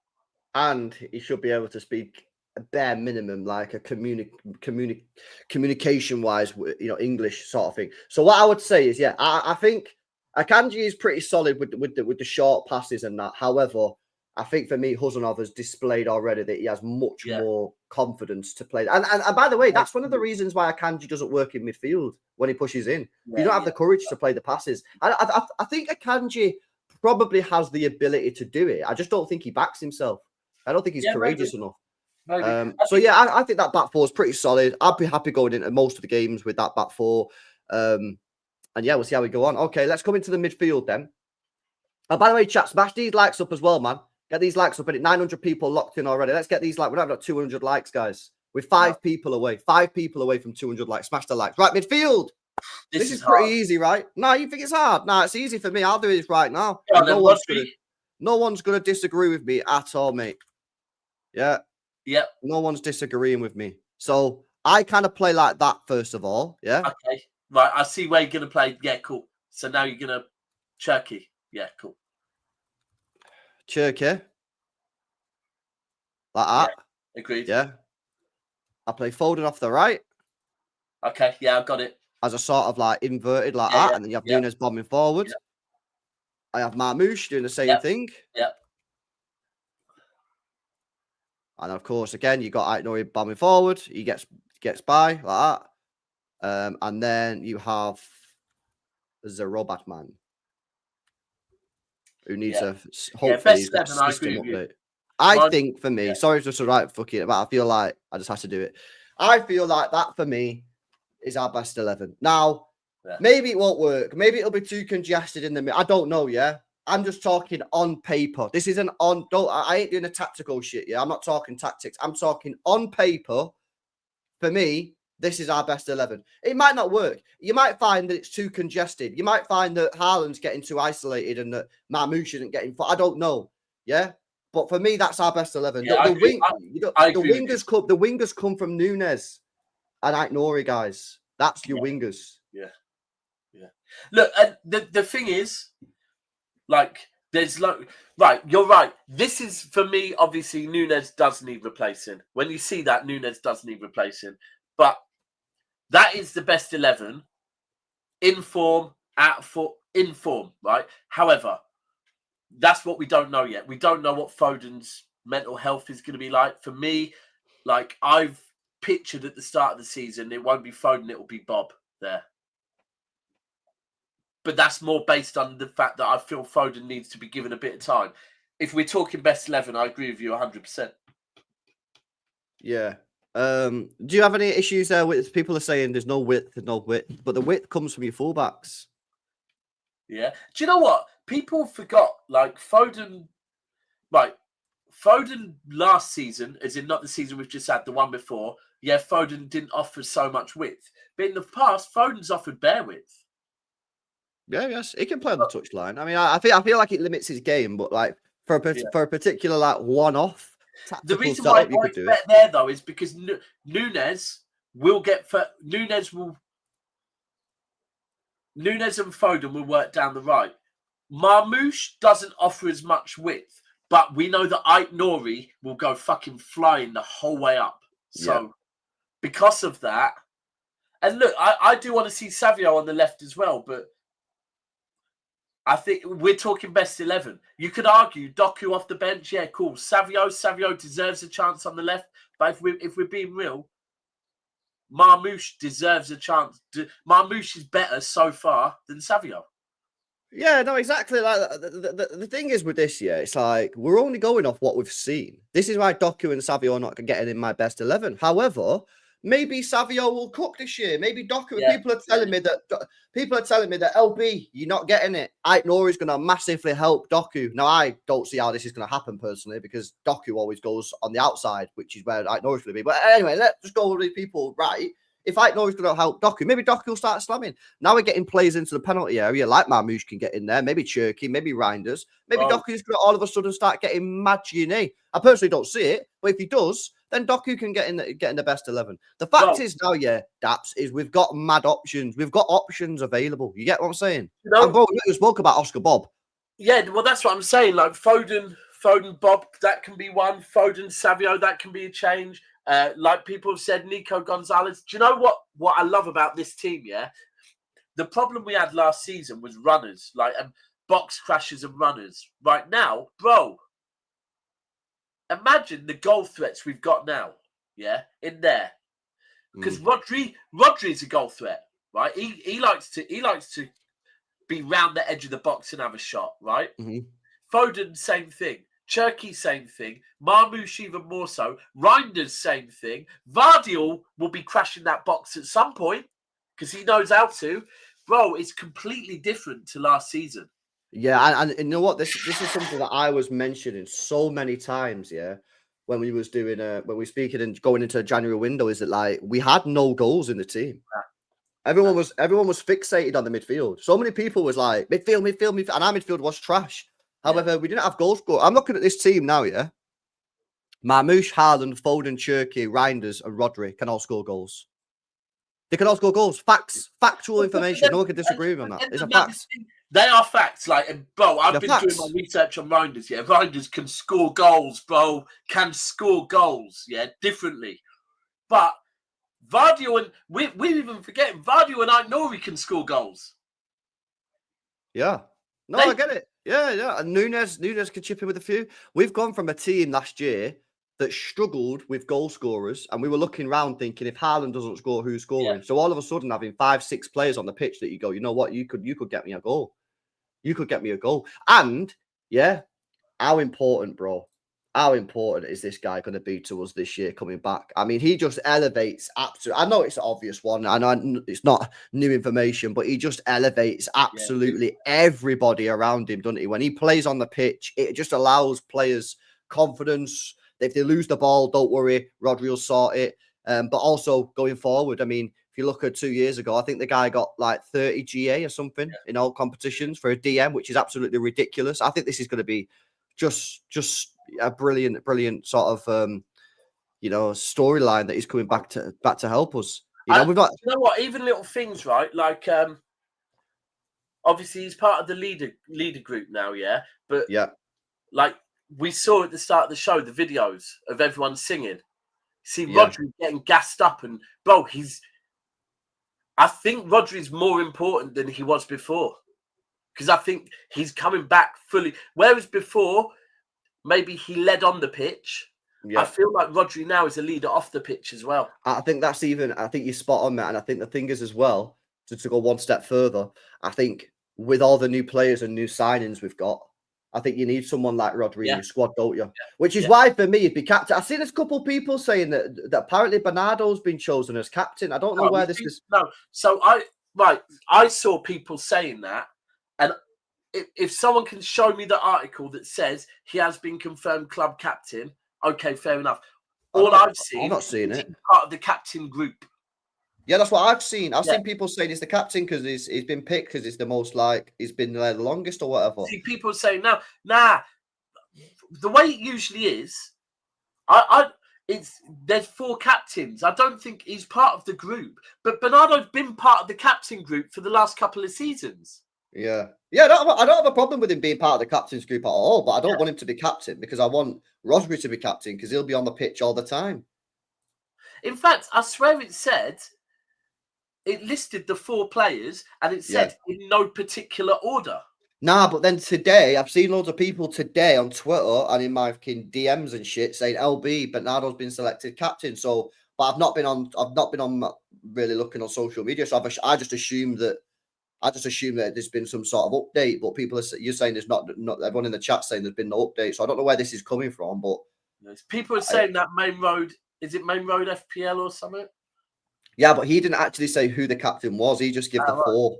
And he should be able to speak bare minimum, like a communication-wise, English sort of thing. So what I would say is, yeah, I think Akanji is pretty solid with the short passes and that. However, I think for me, Huzanov has displayed already that he has much more confidence to play. And by the way, that's one of the reasons why Akanji doesn't work in midfield when he pushes in. You don't have the courage to play the passes. I think Akanji probably has the ability to do it. I just don't think he backs himself. I don't think he's courageous enough. So yeah, I think that back four is pretty solid. I'd be happy going into most of the games with that back four. And yeah, we'll see how we go on. Okay, let's come into the midfield then. By the way, chat, smash these likes up as well, man. Get these likes up. At 900 people locked in already. Let's get these likes. We're not got 200 likes, guys. We're 5 people away. 5 people away from 200 likes. Smash the likes. Right, midfield. This is pretty easy, right? No, you think it's hard? No, it's easy for me. I'll do this right now. No one's gonna disagree with me at all, mate. Yeah. Yep. No one's disagreeing with me. So I kind of play like that first of all. Yeah. Okay. Right. I see where you're gonna play. Yeah, cool. So now you're gonna Turkey. Yeah, cool. Turkey. Like that. Yeah, agreed. Yeah. I play Foden off the right. Okay. Yeah, I've got it. As a sort of like inverted like that. And then you have Nunes bombing forward. Yeah. I have Marmoush doing the same thing. Yeah. And of course, again, you got Aït-Nouri bombing forward. He gets by like that. And then you have the robot man who needs a hopefully he's got a system update. I think for me, sorry just to write fucking, but I feel like I just have to do it. I feel like that for me is our best 11. Now, maybe it won't work. Maybe it'll be too congested in the middle. I don't know. Yeah. I'm just talking on paper. This isn't on. I ain't doing the tactical shit. Yeah, I'm not talking tactics. I'm talking on paper. For me, this is our best 11. It might not work. You might find that it's too congested. You might find that Haaland's getting too isolated and that Marmoush isn't getting. I don't know. Yeah, but for me, that's our best 11. Yeah, the wingers come from Nunes and Aït-Nouri, guys. That's your wingers. Yeah. Look, the thing is. Like, there's right, you're right. This is, for me, obviously, Nunes does need replacing. When you see that, Nunes does need replacing. But that is the best 11 in form, in form, right? However, that's what we don't know yet. We don't know what Foden's mental health is going to be like. For me, like, I've pictured at the start of the season, it won't be Foden, it will be Bob there. But that's more based on the fact that I feel Foden needs to be given a bit of time. If we're talking best 11, I agree with you 100%. Yeah. Do you have any issues there with people are saying there's no width, but the width comes from your fullbacks? Yeah. Do you know what? People forgot, like, Foden, right, Foden last season, as in not the season we've just had, the one before, yeah, Foden didn't offer so much width. But in the past, Foden's offered bare width. Yeah, yes, he can play on the touchline. I mean, I feel like it limits his game, but like for a particular like one-off. The reason why I like bet there though is because Nunes will get Nunes and Foden will work down the right. Marmoush doesn't offer as much width, but we know that Aït-Nouri will go fucking flying the whole way up. So because of that, and look, I do want to see Savio on the left as well, but. I think we're talking best 11. You could argue Doku off the bench. Yeah, cool. Savio deserves a chance on the left. But if we're being real, Marmoush deserves a chance. Marmoush is better so far than Savio. Yeah, no, exactly. Like the thing is with this, it's like we're only going off what we've seen. This is why Doku and Savio are not getting in my best 11. However, maybe Savio will cook this year. Maybe Doku. People are telling me that LB, you're not getting it. Aït-Nouri is going to massively help Doku. Now, I don't see how this is going to happen personally because Doku always goes on the outside, which is where Aït-Nouri is going to be. But anyway, let's just go with these people right. If Aït-Nouri is going to help Doku, maybe Doku will start slamming. Now we're getting players into the penalty area, like Marmoush can get in there. Maybe Cherky, maybe Reinders. Maybe Doku is going to all of a sudden start getting mad G&A. I personally don't see it, but if he does, then Doku can get in the best 11. The fact is now, Daps, is we've got mad options. We've got options available. You get what I'm saying? We spoke about Oscar Bob. Yeah, well, that's what I'm saying. Like Foden Foden, Bob, that can be one. Foden, Savio, that can be a change. Like people have said, Nico Gonzalez. Do you know what I love about this team, yeah? The problem we had last season was runners, like box crashers and runners. Right now, bro, imagine the goal threats we've got now, yeah, in there. Because Rodri's a goal threat, right? He likes to be round the edge of the box and have a shot, right? Mm-hmm. Foden, same thing. Cherky, same thing. Marmoush, even more so. Reinders, same thing. Vardy will be crashing that box at some point because he knows how to. Bro, it's completely different to last season. Yeah, and you know what? This is something that I was mentioning so many times, yeah, when we was doing when we were speaking and going into a January window, is that like we had no goals in the team. Yeah. Everyone was fixated on the midfield. So many people was like midfield, and our midfield was trash. However, we didn't have goals scored. I'm looking at this team now, yeah. Marmoush, Haaland, Foden, Cherky, Reinders, and Rodri can all score goals. They can all score goals. Facts, factual information. No one can disagree with that. It's a fact. They are facts. Like, bro, I've been doing my research on Reinders. Yeah, Reinders can score goals, bro. Can score goals. Yeah, differently. But Vardy and we're even forgetting Vardy and Aït-Nouri can score goals. Yeah. No, I get it. Yeah. And Nunes can chip in with a few. We've gone from a team last year that struggled with goal scorers, and we were looking around thinking, if Haaland doesn't score, who's scoring? Yeah. So all of a sudden, having 5-6 players on the pitch that you go, you know what, you could get me a goal. You could get me a goal. And yeah, how important, bro? How important is this guy going to be to us this year coming back? I mean, he just elevates absolutely. I know it's an obvious one. I know it's not new information, but he just elevates absolutely everybody around him, doesn't he? When he plays on the pitch, it just allows players confidence. If they lose the ball, don't worry, Rodri will sort it. But also going forward, I mean, if you look at 2 years ago, I think the guy got like 30 GA or something in all competitions for a DM, which is absolutely ridiculous. I think this is going to be just a brilliant sort of storyline that he's coming back to help us. We've got. You know what? Even little things, right? Like obviously he's part of the leader group now, yeah. But like we saw at the start of the show, the videos of everyone singing. See Rodri getting gassed up, and bro, I think Rodri's more important than he was before, because I think he's coming back fully. Whereas before, maybe he led on the pitch. Yeah. I feel like Rodri now is a leader off the pitch as well. I think you're spot on, Matt. And I think the thing is as well, to go one step further, I think with all the new players and new signings we've got, I think you need someone like Rodri in your squad, don't you? Yeah. Which is why, for me, he'd be captain. I've seen a couple of people saying that apparently Bernardo's been chosen as captain. I don't know where this is. No, so I saw people saying that, and if someone can show me the article that says he has been confirmed club captain, okay, fair enough. I've not seen it. Part of the captain group. Yeah, that's what I've seen. I've seen people saying he's the captain because he's been picked because he's the most he's been there the longest or whatever. See, people saying nah. The way it usually is, there's 4 captains. I don't think he's part of the group, but Bernardo's been part of the captain group for the last couple of seasons. Yeah. I don't have a problem with him being part of the captain's group at all, but I don't want him to be captain because I want Rodri to be captain because he'll be on the pitch all the time. In fact, I swear it listed the 4 players and it said in no particular order. Nah, but then today, I've seen loads of people today on Twitter and in my DMs and shit saying LB, Bernardo's been selected captain. So, but I've not been on really looking on social media. So I just assume that there's been some sort of update, but you're saying there's not everyone in the chat saying there's been no update. So I don't know where this is coming from, but people are saying that Main Road, is it Main Road FPL or something? Yeah, but he didn't actually say who the captain was. He just gave the 4.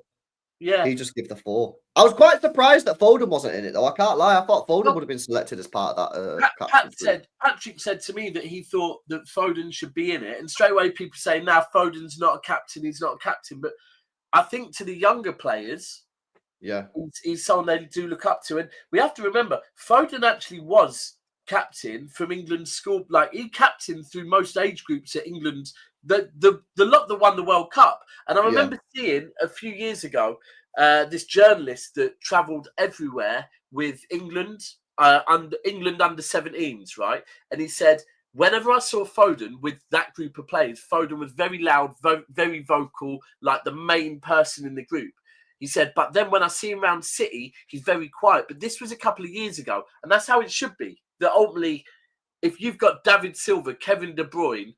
Yeah. He just gave the 4. I was quite surprised that Foden wasn't in it, though. I can't lie. I thought Foden would have been selected as part of that. Patrick said to me that he thought that Foden should be in it. And straight away people say, Foden's not a captain. He's not a captain. But I think to the younger players, he's someone they do look up to. And we have to remember, Foden actually was captain from England's school. Like, he captained through most age groups at England. The lot that won the World Cup. And I remember seeing a few years ago this journalist that travelled everywhere with England England under 17s, right? And he said, whenever I saw Foden with that group of players, Foden was very loud, very vocal, like the main person in the group. He said, but then when I see him around City, he's very quiet. But this was a couple of years ago, and that's how it should be. That ultimately, if you've got David Silva, Kevin De Bruyne,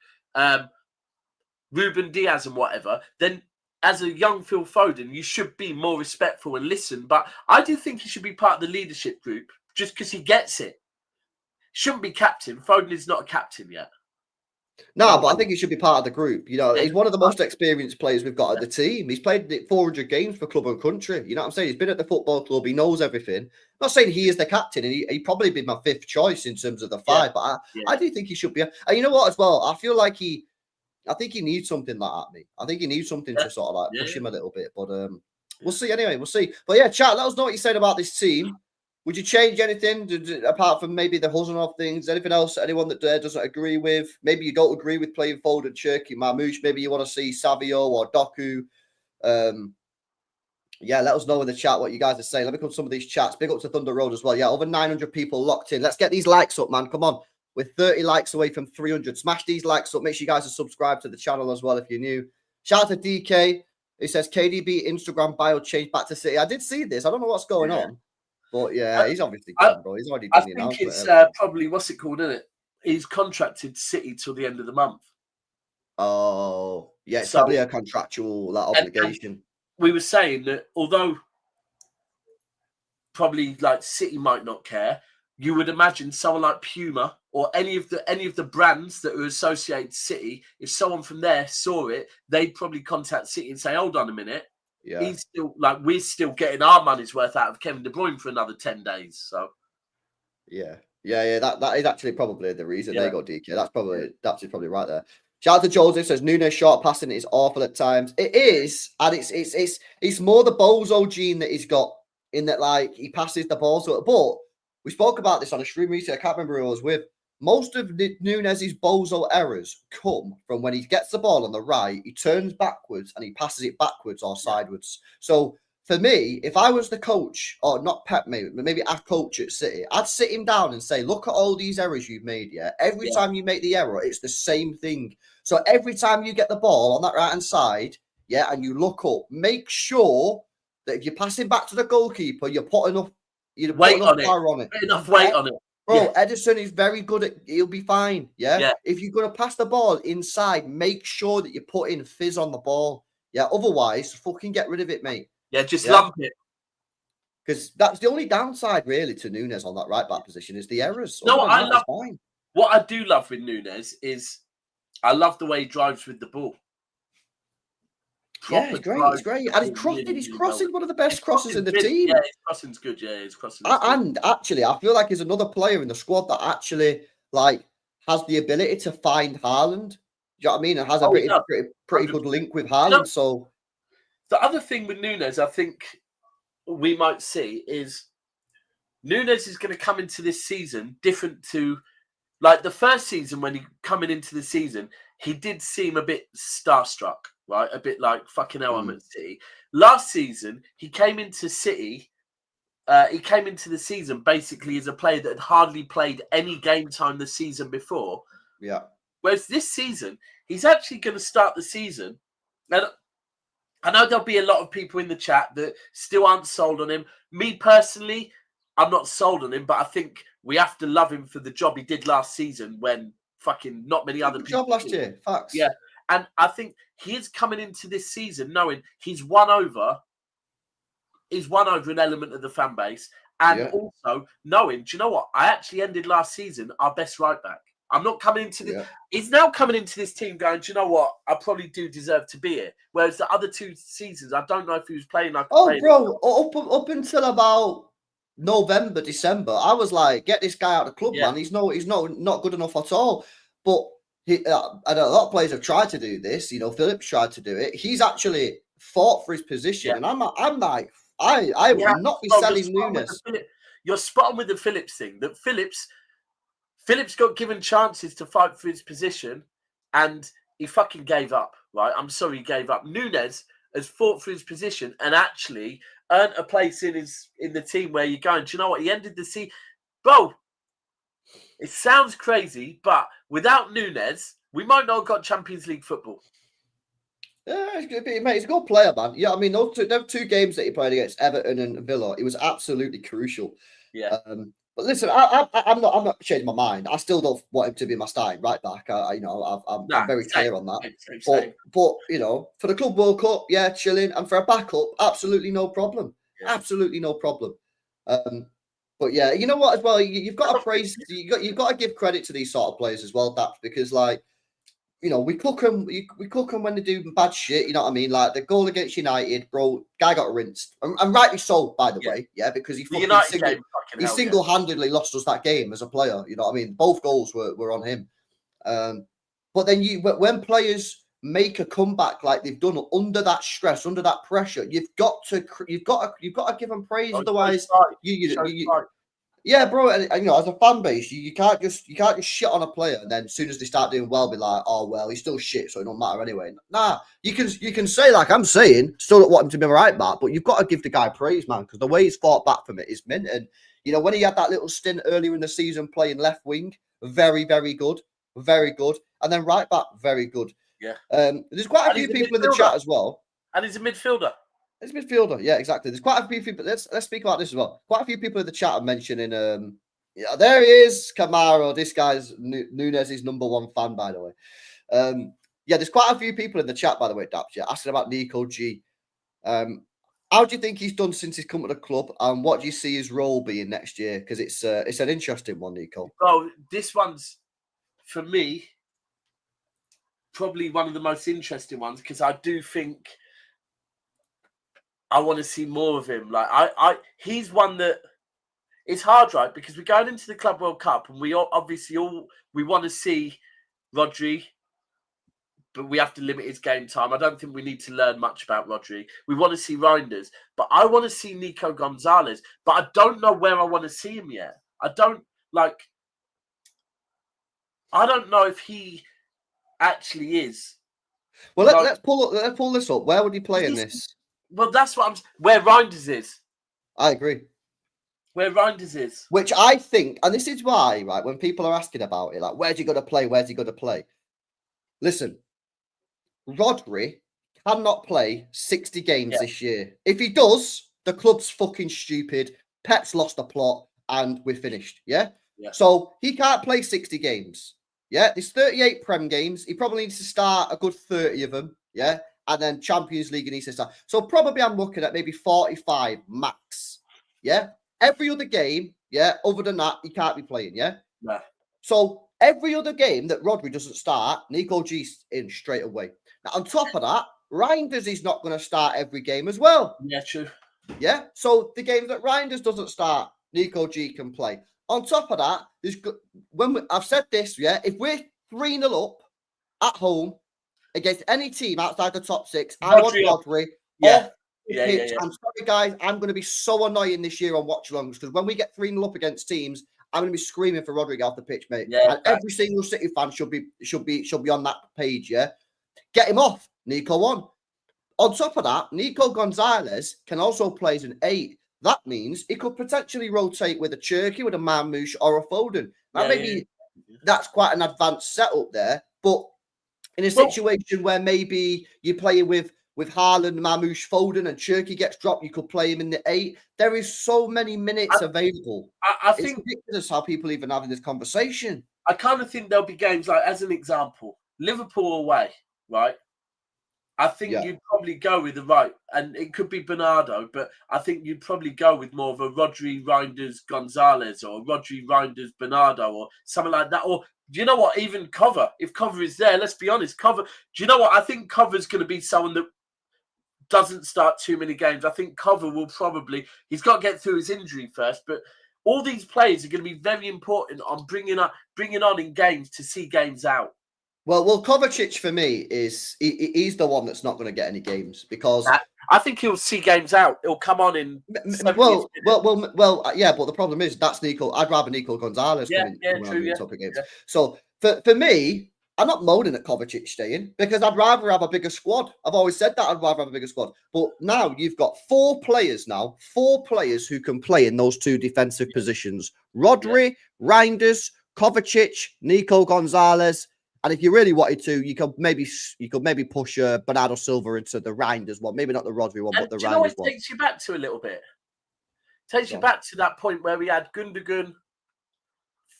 Ruben Diaz and whatever, then as a young Phil Foden, you should be more respectful and listen. But I do think he should be part of the leadership group just because he gets it. Shouldn't be captain. Foden is not a captain yet. No, but I think he should be part of the group. You know, he's one of the most experienced players we've got at the team. He's played 400 games for club and country. You know what I'm saying? He's been at the football club. He knows everything. I'm not saying he is the captain, and he'd probably be my 5th choice in terms of the 5, but I do think he should be. And you know what, as well? I feel like I think he needs something like that, mate. I think he needs something to sort of like push him a little bit. But we'll see anyway. We'll see. But yeah, chat, let us know what you said about this team. Would you change anything apart from maybe the Huzanov things? Anything else? Anyone that doesn't agree with? Maybe you don't agree with playing Foden, Cherky, Marmoush. Maybe you want to see Savio or Doku. Yeah, let us know in the chat what you guys are saying. Let me come to some of these chats. Big up to Thunder Road as well. Yeah, over 900 people locked in. Let's get these likes up, man. Come on. We're 30 likes away from 300. Smash these likes up. Make sure you guys are subscribed to the channel as well if you're new. Shout out to DK. He says KDB Instagram bio changed back to City. I did see this. I don't know what's going on. But yeah, he's obviously gone, bro. He's already done the announcement. I think it's probably, what's it called, isn't it? He's contracted City till the end of the month. Oh, yeah, it's probably a contractual obligation. And we were saying that although probably like City might not care, you would imagine someone like Puma or any of the brands that are associated to City, if someone from there saw it, they'd probably contact City and say, hold on a minute. Yeah. He's still we're still getting our money's worth out of Kevin De Bruyne for another 10 days. So yeah. That is actually probably the reason they got DK. That's probably right there. Shout out to Joseph, says Nunes short passing is awful at times. It is, and it's more the bozo gene that he's got in that like he passes the ball to it. But we spoke about this on a stream recently. I can't remember who I was with. Most of Nunes' bozo errors come from when he gets the ball on the right, he turns backwards and he passes it backwards or sideways. So for me, if I was the coach, or not Pep, maybe a coach at City, I'd sit him down and say, look at all these errors you've made, yeah? Every time you make the error, it's the same thing. So every time you get the ball on that right-hand side, yeah, and you look up, make sure that if you're passing back to the goalkeeper, you're putting enough power on it. Put enough weight on it. Bro, Edison is very good at. He'll be fine. Yeah. If you're gonna pass the ball inside, make sure that you put in fizz on the ball. Yeah. Otherwise, fucking get rid of it, mate. Yeah, just lump it. Because that's the only downside, really, to Nunes on that right back position is the errors. No, I love. What I do love with Nunes is, I love the way he drives with the ball. Yeah, it's great. It's great. And he's crossing one of the best crosses in the team. Yeah, his crossing's good. Yeah, his crossing. And actually, I feel like he's another player in the squad that actually has the ability to find Haaland. Do you know what I mean? And has a pretty good link with Haaland. So the other thing with Nunes, I think we might see is Nunes is going to come into this season different to like the first season when he coming into the season. He did seem a bit starstruck. Right, a bit like fucking hell, I'm at City. Last season, he came into City. He came into the season basically as a player that had hardly played any game time the season before. Yeah. Whereas this season, he's actually going to start the season. And I know there'll be a lot of people in the chat that still aren't sold on him. Me personally, I'm not sold on him, but I think we have to love him for the job he did last season when fucking not many other people. Job last year, facts. Yeah. And I think he is coming into this season knowing he's won over an element of the fan base. And also knowing, do you know what? I actually ended last season our best right back. I'm not coming into this. He's now coming into this team going, do you know what? I probably do deserve to be here. Whereas the other 2 seasons, I don't know if he was playing like. Oh, bro, up until about November, December, I was like, get this guy out of the club, man. He's not good enough at all. But and a lot of players have tried to do this. You know, Phillips tried to do it. He's actually fought for his position, and I'm like, I will not be selling Nunes. You're spot on with the Phillips thing. That Phillips got given chances to fight for his position, and he fucking gave up. Right? I'm sorry, he gave up. Nunes has fought for his position and actually earned a place in the team where you're going. Do you know what? He ended the season. Bro, it sounds crazy, but without Nunes, we might not have got Champions League football. Yeah, mate, he's a good player, man. Yeah, I mean, those two games that he played against Everton and Villa, it was absolutely crucial. Yeah. But listen, I'm not changing my mind. I still don't want him to be my starting right back. I'm very clear on that. Same. But you know, for the Club World Cup, yeah, chilling, and for a backup, absolutely no problem. Yeah. Absolutely no problem. But yeah, you know what? As well, you've got to praise. You've got to give credit to these sort of players as well, Daps, because like, you know, we cook them when they do bad shit. You know what I mean? Like the goal against United, bro, guy got rinsed, and rightly so, by the way. Yeah, because he single-handedly lost us that game as a player. You know what I mean? Both goals were on him. But then when players make a comeback like they've done under that stress, under that pressure, you've got to give them praise. Otherwise, yeah, bro. And you know, as a fan base, you can't just shit on a player and then as soon as they start doing well, be like, oh well, he's still shit, so it don't matter anyway. Nah, you can say like I'm saying, still don't want him to be right back, but you've got to give the guy praise, man, because the way he's fought back from it is mint. And you know, when he had that little stint earlier in the season playing left wing, very, very good, and then right back, very good. Yeah. There's quite a few people in the chat as well. And he's a midfielder. It's midfielder, yeah, exactly. There's quite a few people. Let's speak about this as well. Quite a few people in the chat are mentioning. Yeah, there he is, Camaro. This guy's Nunes' number one fan, by the way. Yeah, there's quite a few people in the chat, by the way, Daps. Yeah, asking about Nico G. How do you think he's done since he's come to the club, and what do you see his role being next year? Because it's an interesting one, Nico. Oh, this one's for me probably one of the most interesting ones because I do think. I want to see more of him. Like he's one that it's hard, right? Because we're going into the Club World Cup, and we obviously we want to see Rodri, but we have to limit his game time. I don't think we need to learn much about Rodri. We want to see Reinders, but I want to see Nico Gonzalez, but I don't know where I want to see him yet. I don't know if he actually is. Well, let's pull this up. Where would he play in this? Well, that's what where Reinders is. I agree. Where Reinders is. Which I think, and this is why, right, when people are asking about it, like, where's he going to play? Where's he going to play? Listen, Rodri cannot play 60 games this year. If he does, the club's fucking stupid. Pep's lost the plot, and we're finished. Yeah? So he can't play 60 games. Yeah? There's 38 Prem games. He probably needs to start a good 30 of them. Yeah? And then Champions League and East start. So probably I'm looking at maybe 45 max. Yeah. Every other game, yeah, other than that, he can't be playing, yeah? Nah. So every other game that Rodri doesn't start, Nico G's in straight away. Now, on top of that, Reinders is not going to start every game as well. Yeah, true. Yeah. So the games that Reinders doesn't start, Nico G can play. On top of that, I've said this, yeah, if we're 3-0 up at home, against any team outside the top six, I want Rodri off the pitch. I'm sorry, guys. I'm going to be so annoying this year on watch-alongs because when we get 3-0 up against teams, I'm going to be screaming for Rodri off the pitch, mate. Yeah, and every single City fan should be on that page. Yeah, get him off. Nico on. On top of that, Nico Gonzalez can also play as an 8. That means he could potentially rotate with a Cherky, with a Marmoush, or a Foden. Now, that's quite an advanced setup there, but. In a situation where maybe you're playing with Haaland, Marmoush, Foden, and Cherky gets dropped, you could play him in the 8. There is so many minutes available. I think it's ridiculous how people even having this conversation. I kind of think there'll be games like, as an example, Liverpool away, right? I think you'd probably go with the right, and it could be Bernardo, but I think you'd probably go with more of a Rodri, Reinders, Gonzalez, or Rodri, Reinders, Bernardo, or something like that. Or do you know what? Even Cover, if Cover is there, let's be honest, Cover. Do you know what? I think Cover's going to be someone that doesn't start too many games. I think Cover will probably, he's got to get through his injury first, but all these players are going to be very important on bringing on in games to see games out. Well, Kovacic for me he's the one that's not going to get any games because I think he'll see games out. He'll come on in. Well, yeah, but the problem is that's Nico. I'd rather Nico Gonzalez coming up against. So for me, I'm not moaning at Kovacic staying because I'd rather have a bigger squad. I've always said that I'd rather have a bigger squad. But now you've got four players who can play in those two defensive positions. Rodri, Reinders, Kovacic, Nico Gonzalez. And if you really wanted to, you could maybe push Bernardo Silva into the Reinders one. Maybe not the Rodri one, but the Reinders. Do you know what one. it takes you back to a little bit? Takes you back to that point where we had Gundogan,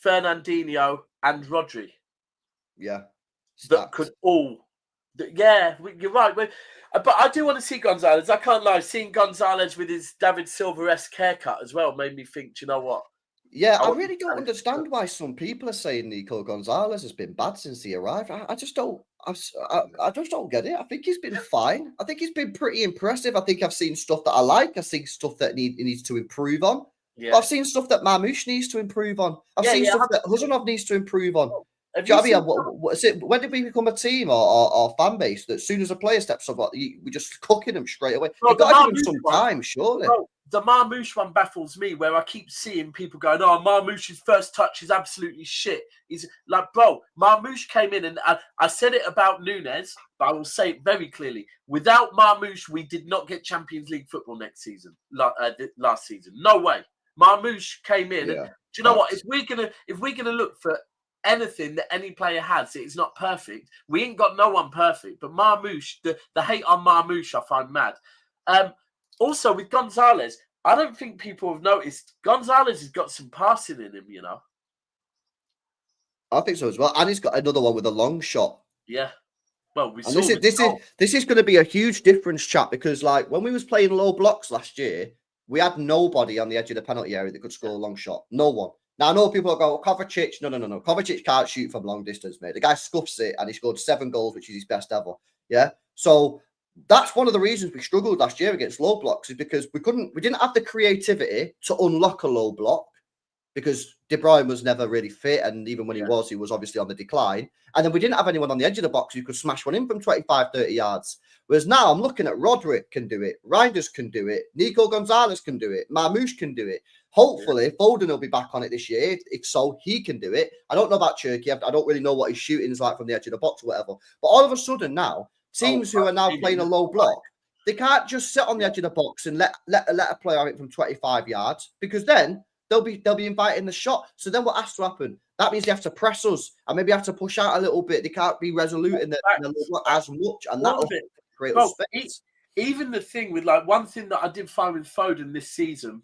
Fernandinho, and Rodri. Yeah. That could all. Yeah, you're right. But I do want to see Gonzalez. I can't lie. Seeing Gonzalez with his David Silva-esque haircut as well made me think, you know what? Yeah, I really don't understand why some people are saying Nico Gonzalez has been bad since he arrived. I just don't. I just don't get it. I think he's been fine. I think he's been pretty impressive. I think I've seen stuff that I like. I've seen stuff that he needs to improve on. Yeah. I've seen stuff that Marmoush needs to improve on. I've seen stuff that Huzanov needs to improve on. When did we become a team or fan base that as soon as a player steps up, we just cooking them straight away? You've got to give him some time, surely. Bro, the Marmoush one baffles me, where I keep seeing people going, "Oh, Marmoush's first touch is absolutely shit." He's like, bro, Marmoush came in, and I said it about Nunes, but I will say it very clearly: without Marmoush, we did not get Champions League football next season. Last season, no way. Marmoush came in, and do you know what? If we're gonna look for anything that any player has, it's not perfect. We ain't got no one perfect, but Marmoush, the hate on Marmoush, I find mad. Also with Gonzalez, I don't think people have noticed Gonzalez has got some passing in him, you know. I think so as well, and he's got another one with a long shot. Yeah. Well, this is going to be a huge difference, chat, because like when we was playing low blocks last year, we had nobody on the edge of the penalty area that could score a long shot. No one. Now, I know people go, Kovacic. No. Kovacic can't shoot from long distance, mate. The guy scuffs it, and he scored 7 goals, which is his best ever. Yeah. So that's one of the reasons we struggled last year against low blocks, is because we didn't have the creativity to unlock a low block, because De Bruyne was never really fit, and even when he was obviously on the decline. And then we didn't have anyone on the edge of the box who could smash one in from 25, 30 yards. Whereas now I'm looking at Rodri can do it, Reinders can do it, Nico Gonzalez can do it, Marmoush can do it. Hopefully, Foden will be back on it this year, if so, he can do it. I don't know about Turkey. I don't really know what his shooting is like from the edge of the box or whatever. But all of a sudden now, teams who are now playing a low block, they can't just sit on the edge of the box and let a player have it from 25 yards, because then they'll be inviting the shot. So then what has to happen? That means they have to press us and maybe have to push out a little bit. They can't be resolute in the low block as much, and that'll create space. Even the thing with, like, one thing that I did find with Foden this season,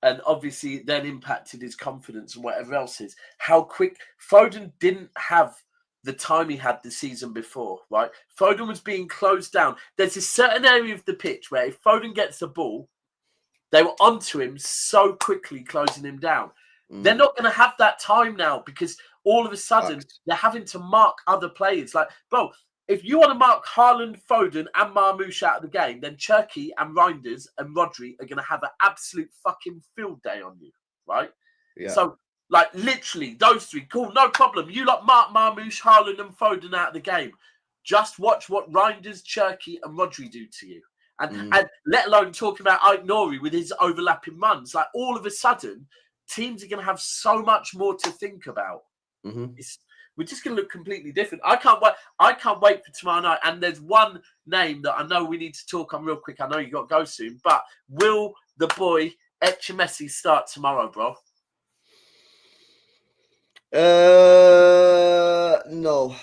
and obviously then impacted his confidence and whatever else, is how quick Foden didn't have the time he had the season before, right? Foden was being closed down. There's a certain area of the pitch where if Foden gets the ball, they were onto him so quickly, closing him down. They're not going to have that time now, because all of a sudden they're having to mark other players. Like, bro, if you want to mark Haaland, Foden, and Marmoush out of the game, then Cherki and Reinders and Rodri are going to have an absolute fucking field day on you, right? Yeah. So, like, literally, those three, cool, no problem. You lot mark Marmoush, Haaland, and Foden out of the game. Just watch what Reinders, Cherki, and Rodri do to you. And let alone talking about Ait Nori with his overlapping runs. Like, all of a sudden, teams are going to have so much more to think about. We're just going to look completely different. I can't wait for tomorrow night. And there's one name that I know we need to talk on real quick. I know you got to go soon, but will the boy Echemesi start tomorrow, bro? No.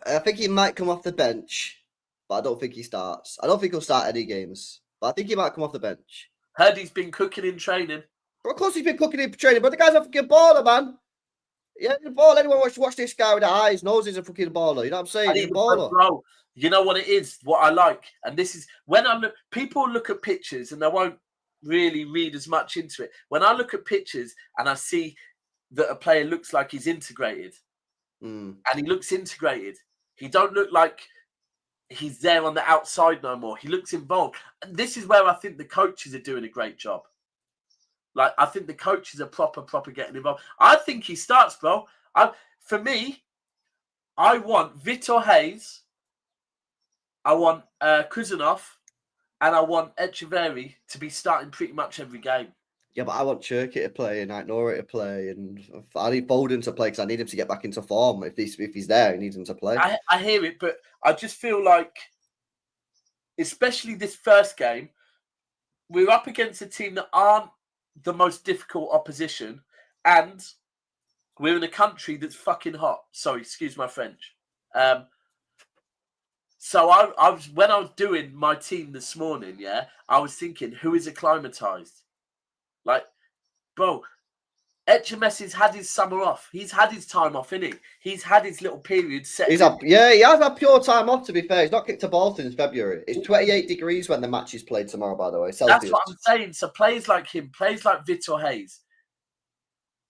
I think he might come off the bench, but I don't think he starts. I don't think he'll start any games, but I think he might come off the bench. Heard he's been cooking in training. But of course he's been cooking in training, but the guy's a fucking baller, man. Yeah, the ball. Anyone wants to watch this guy with the eyes knows he's a fucking baller. You know what I'm saying? He's a baller. Bro, you know what it is? What I like, and this is when people look at pictures and they won't really read as much into it. When I look at pictures and I see that a player looks like he's integrated, and he looks integrated, he don't look like he's there on the outside no more. He looks involved. And this is where I think the coaches are doing a great job. Like, I think the coaches are proper getting involved. I think he starts, bro. For me, I want Vitor Hayes, I want Kuzanov, and I want Echeverri to be starting pretty much every game. Yeah, but I want Cherky to play and Nora to play, and I need Foden to play because I need him to get back into form. If he's there, he needs him to play. I hear it, but I just feel like, especially this first game, we're up against a team that aren't the most difficult opposition, and we're in a country that's fucking hot. Sorry, excuse my French. So I was, when I was doing my team this morning, I was thinking, who is acclimatized? Like, bro, Messi's had his summer off. He's had his time off, innit? He's had his little period set. He has had pure time off, to be fair. He's not kicked a ball since February. It's 28 degrees when the match is played tomorrow, by the way. Celsius. That's what I'm saying. So players like him, players like Vitor Hayes.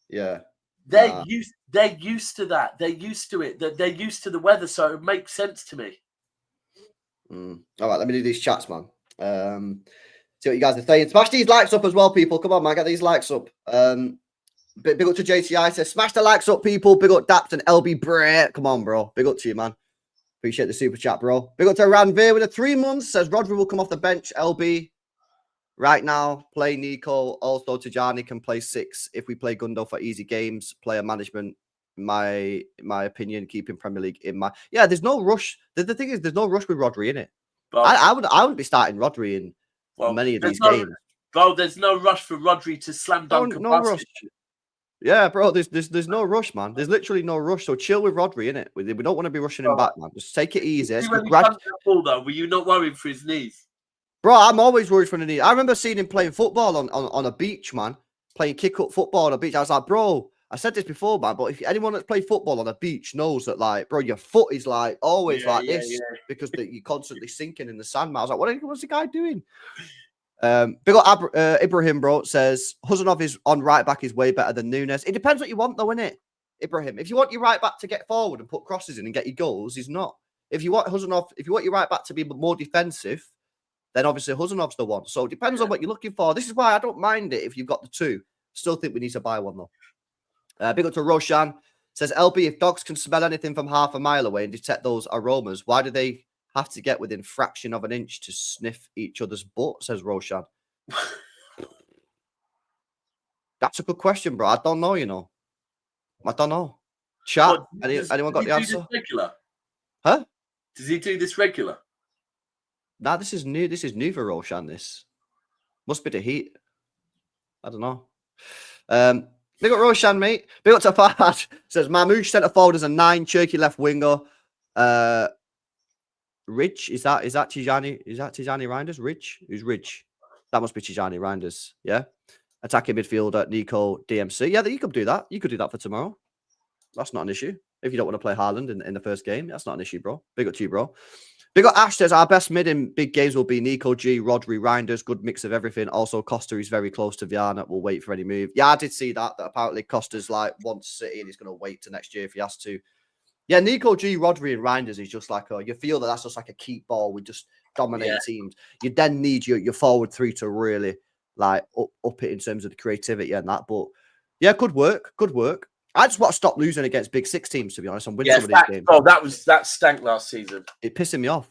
Yeah. They're used to that. They're used to it. They're used to the weather, so it makes sense to me. All right, let me do these chats, man. See what you guys are saying. Smash these likes up as well, people. Come on, man, get these likes up. Big up to JTI. Says, smash the likes up, people. Big up Daps and LB Brett. Come on, bro. Big up to you, man. Appreciate the super chat, bro. Big up to Ranveer with the 3 months. Says, Rodri will come off the bench. LB, right now, play Nico. Also, Tijani can play 6. If we play Gundo for easy games, player management, in my opinion, keeping Premier League in my... Yeah, there's no rush. The thing is, there's no rush with Rodri, in it. I wouldn't be starting Rodri in many of these games. Bro, there's no rush for Rodri to slam dunk. No rush. Yeah, bro, there's no rush, man. There's literally no rush. So chill with Rodri, innit? We don't want to be rushing him back, man. Just take it easy. When he dunked that ball, though, were you not worried for his knees? Bro, I'm always worried for the knee. I remember seeing him playing football on a beach, man. Playing kick-up football on a beach. I was like, bro, I said this before, man, but if anyone that's played football on a beach knows that, like, bro, your foot is, like, always this because you're constantly sinking in the sand, man. I was like, what's the guy doing? Big up Ibrahim, bro, says Huzanov is on right back is way better than Nunes. It depends what you want, though, innit? Ibrahim, if you want your right back to get forward and put crosses in and get your goals, he's not. If you want your right back to be more defensive, then obviously Huzanov's the one. So it depends on what you're looking for. This is why I don't mind it if you've got the 2. Still think we need to buy one, though. Big up to Roshan, says LB, if dogs can smell anything from half a mile away and detect those aromas, why do they have to get within fraction of an inch to sniff each other's butt, says Roshan. That's a good question, bro. I don't know, you know. I don't know. Chat, anyone got the answer? Regular? Huh? Does he do this regular? Nah, this is new. This is new for Roshan, this. Must be the heat. I don't know. Big up Roshan, mate. Big up to Fahad. Says, Mamouche centre forward as a 9, Cherky left winger. Ridge, is that Tijani? Is that Tijani Reinders? Ridge? Who's Ridge? That must be Tijani Reinders. Yeah. Attacking midfielder, Nico, DMC. Yeah, you could do that. You could do that for tomorrow. That's not an issue. If you don't want to play Haaland in the first game, that's not an issue, bro. Big up to you, bro. Big up Ash says, our best mid in big games will be Nico G, Rodri, Reinders. Good mix of everything. Also, Costa is very close to Viana. We'll wait for any move. Yeah, I did see that apparently Costa's like wants City and he's going to wait to next year if he has to. Yeah, Nico G, Rodri, and Reinders is just like you feel that's just like a keep ball. We just dominate teams. You then need your forward 3 to really like up it in terms of the creativity and that. But yeah, could work. I just want to stop losing against big 6 teams, to be honest, and win some of these games. Oh, that stank last season. It pissing me off.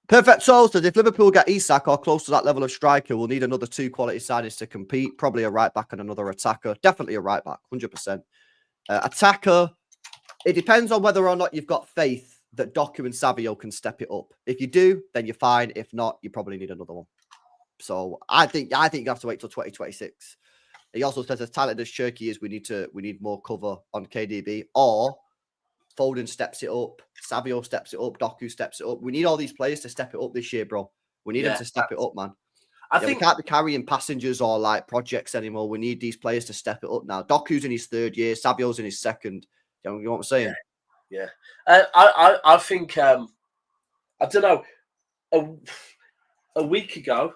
Perfect Soul says, if Liverpool get Isak or close to that level of striker, we'll need another 2 quality signings to compete. Probably a right back and another attacker. Definitely a right back, 100%. Attacker. It depends on whether or not you've got faith that Doku and Savio can step it up. If you do, then you're fine. If not, you probably need another one. So I think you have to wait till 2026. He also says, as talented as Cherky is, we need more cover on KDB. Or Foden steps it up, Savio steps it up, Doku steps it up. We need all these players to step it up this year, bro. We need them to step it up, man. I think we can't be carrying passengers or like projects anymore. We need these players to step it up now. Doku's in his 3rd year, Savio's in his 2nd. You know what I'm saying? Yeah. I think I don't know. A week ago,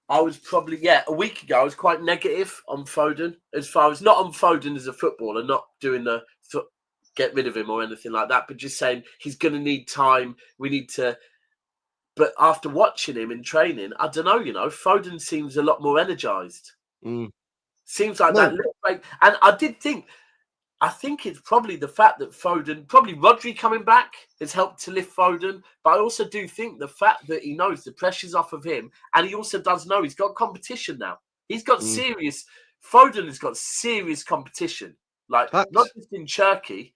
I was quite negative on Foden, as far as not on Foden as a footballer, not doing the get rid of him or anything like that, but just saying he's going to need time. We need to. But after watching him in training, I don't know. You know, Foden seems a lot more energized. Seems like that little break, and I think it's probably the fact that probably Rodri coming back has helped to lift Foden. But I also do think the fact that he knows the pressure's off of him, and he also does know he's got competition now. He's got serious. Foden has got serious competition. Like Facts. not just in Turkey.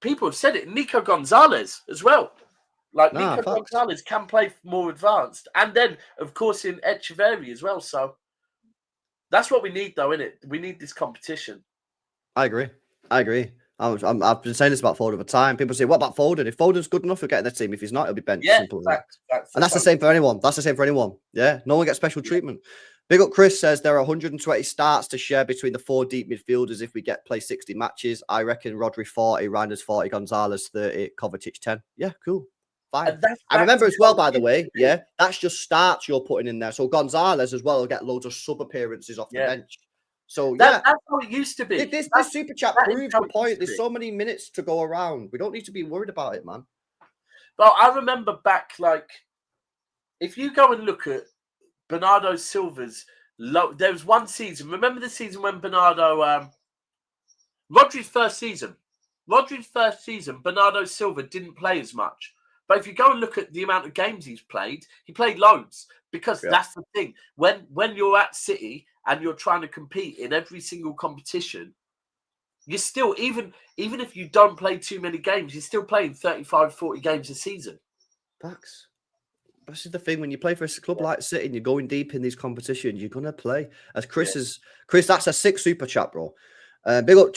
People have said it. Nico Gonzalez as well. Like Nico Gonzalez can play more advanced, and then of course in Echeverri as well. So that's what we need, though, isn't it? We need this competition. I agree. I've been saying this about Foden for time. People say, "What about Foden? If Foden's good enough for getting the team, if he's not, he'll be benched." Yeah, simple facts. And that's the same for anyone. Yeah, no one gets special treatment. Big up Chris says there are 120 starts to share between the 4 deep midfielders if we play 60 matches. I reckon Rodri 40, Reinders 40, Gonzalez 30, Kovacic 10. Yeah, cool. Fine. I remember as well, by the way, yeah, that's just starts you're putting in there. So Gonzalez as well will get loads of sub appearances off the bench. So that's how it used to be. This super chat proves the point. There's so many minutes to go around. We don't need to be worried about it, man. Well, I remember back, like, if you go and look at Bernardo Silva's there was one season. Remember the season when Rodri's first season, Bernardo Silva didn't play as much. But if you go and look at the amount of games he played loads, because that's the thing. When you're at City and you're trying to compete in every single competition, you're still, even if you don't play too many games, you're still playing 35, 40 games a season. Facts. This is the thing. When you play for a club like City and you're going deep in these competitions, you're going to play. As Chris, that's a 6 super chat, bro. Big up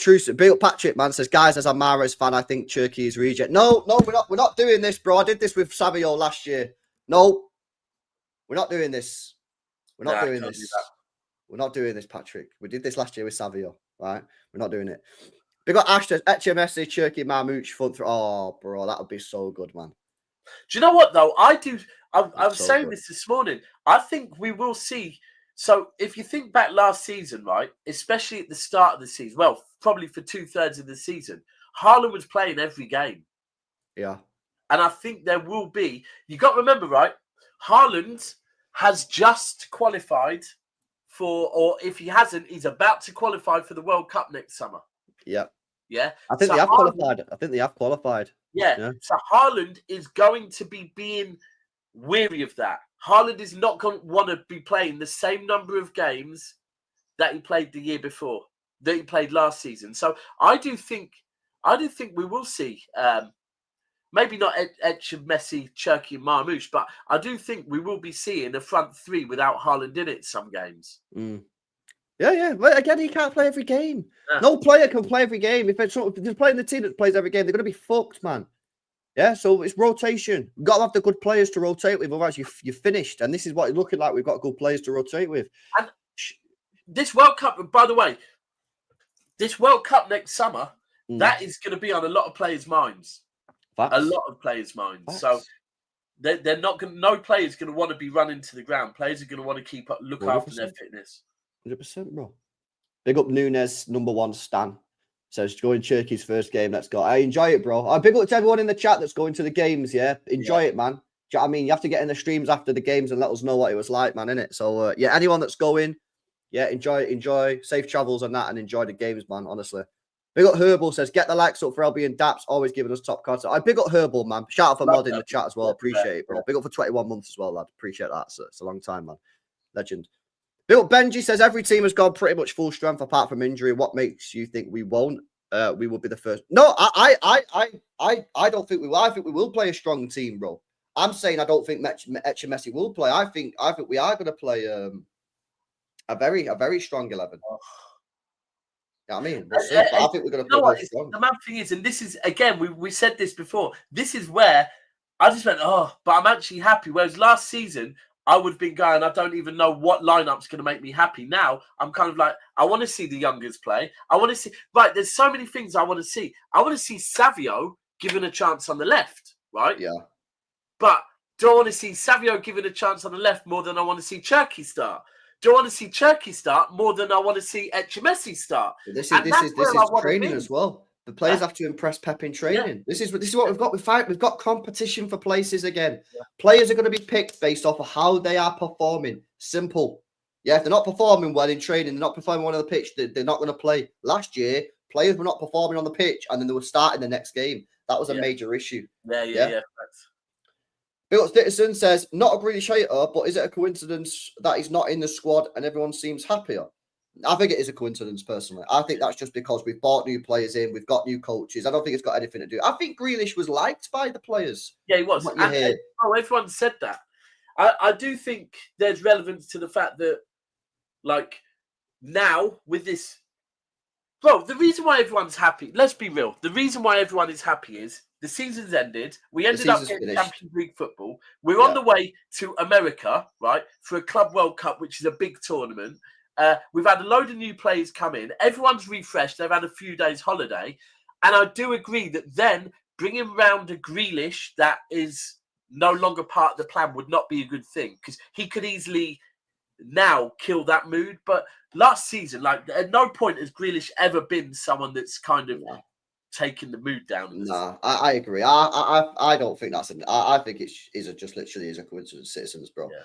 Patrick, man, says, guys, as a Mahrez fan, I think Turkey is reject. No, we're not doing this, bro. I did this with Savio last year. No, we're not doing this. We're not doing this, Patrick. We did this last year with Savio, right? We're not doing it. Big up Ash, says, HMSC, Turkey, Marmouch, front through. Oh, bro, that would be so good, man. Do you know what, though? I was saying this morning. I think we will see. So if you think back last season, right, especially at the start of the season, well, probably for 2/3 of the season, Haaland was playing every game. Yeah. And I think there will be, you got to remember, right, Haaland has just qualified for, or if he hasn't, he's about to qualify for the World Cup next summer. Yeah. Yeah. I think they have qualified. Yeah. So Haaland is going to be being weary of that. Haaland is not going to want to be playing the same number of games that he played the year before, that he played last season. So I do think we will see, maybe not Messi, Cherki, and Marmouche, but I do think we will be seeing a front 3 without Haaland in it some games. Yeah. Well, again, he can't play every game. No player can play every game. If they're playing the team that plays every game, they're going to be fucked, man. Yeah, so it's rotation. We've got to have the good players to rotate with, otherwise you're finished. And this is what it's looking like. We've got good players to rotate with. And this World Cup, by the way, this World Cup next summer, that is going to be on a lot of players' minds. Facts. A lot of players' minds. Facts. So they're not going. No player is going to want to be running to the ground. Players are going to want to look 100%. After their fitness. 100%, bro. Big up Nunes, #1 Stan. Says, going Turkey's first game. Let's go. I enjoy it, bro. Big up to everyone in the chat that's going to the games. Yeah, enjoy it, man. Do you know what I mean? You have to get in the streams after the games and let us know what it was like, man. Innit? So anyone that's going, enjoy safe travels and that, and enjoy the games, man. Honestly. Big up Herbal, says, get the likes up for LB and Daps, always giving us top content. I big up Herbal, man. Shout out for Mod in the chat as well. Appreciate it, bro. Big up for 21 months as well, lad. Appreciate that. It's a long time, man. Legend. Big up Benji, says, every team has gone pretty much full strength apart from injury. What makes you think we won't? We will be the first. No, I don't think we will. I think we will play a strong team, bro. I'm saying I don't think Messi will play. I think we are going to play a very strong 11. You know what I mean? We'll see, but I think we're going to play strong. The mad thing is, and this is, again, we said this before, this is where I just went, but I'm actually happy. Whereas last season, I would have been going, I don't even know what lineup's going to make me happy. Now, I'm kind of like, I want to see the youngers play. I want to see, right, there's so many things I want to see. I want to see Savio given a chance on the left, right? Yeah. But do I want to see Savio given a chance on the left more than I want to see Cherki start? Do I want to see Cherki start more than I want to see Echemesi start? This is training as well. The players have to impress Pep in training. Yeah. This is what we've got. We've got competition for places again. Yeah. Players are going to be picked based off of how they are performing. Simple. Yeah, if they're not performing well in training, they're not performing well on the pitch, they're not going to play. Last year, players were not performing on the pitch, and then they were starting the next game. That was a major issue. Yeah. Bill Dickerson says, not a Grealish hater, but is it a coincidence that he's not in the squad and everyone seems happier? I think it is a coincidence, personally. I think that's just because we've bought new players in, we've got new coaches. I don't think it's got anything to do. I think Grealish was liked by the players. Yeah, he was. And everyone said that. I do think there's relevance to the fact that, like, now with this, bro, the reason why everyone's happy, let's be real, the reason why everyone is happy is the season's ended. We ended up getting Champions League football. We're on the way to America, right, for a Club World Cup, which is a big tournament. We've had a load of new players come in. Everyone's refreshed. They've had a few days holiday. And I do agree that then bringing around a Grealish that is no longer part of the plan would not be a good thing, because he could easily now kill that mood. But last season, like, at no point has Grealish ever been someone that's kind of taken the mood down. Nah, I agree. I don't think that's I think it is just literally is a coincidence, citizens, bro. Yeah.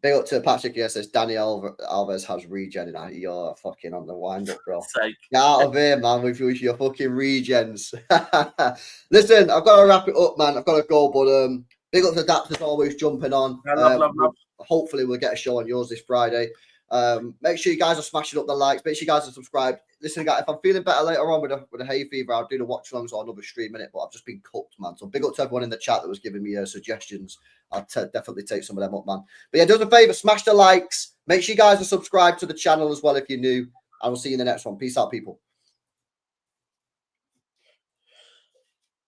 Big up to Patrick here, says Danny Alves has regen. You're fucking on the wind up, bro. Get out of here, man, with your fucking regens. Listen, I've got to wrap it up, man. I've got to go, but big up to Daps as always jumping on. Love. Hopefully we'll get a show on yours this Friday. Make sure you guys are smashing up the likes. Make sure you guys are subscribed. Listen, guys, if I'm feeling better later on with a hay fever, I'll do the watch alongs or another stream in it. But I've just been cooked, man. So big up to everyone in the chat that was giving me suggestions. I'll definitely take some of them up, man. But yeah, do us a favor, smash the likes. Make sure you guys are subscribed to the channel as well if you're new. I will see you in the next one. Peace out, people.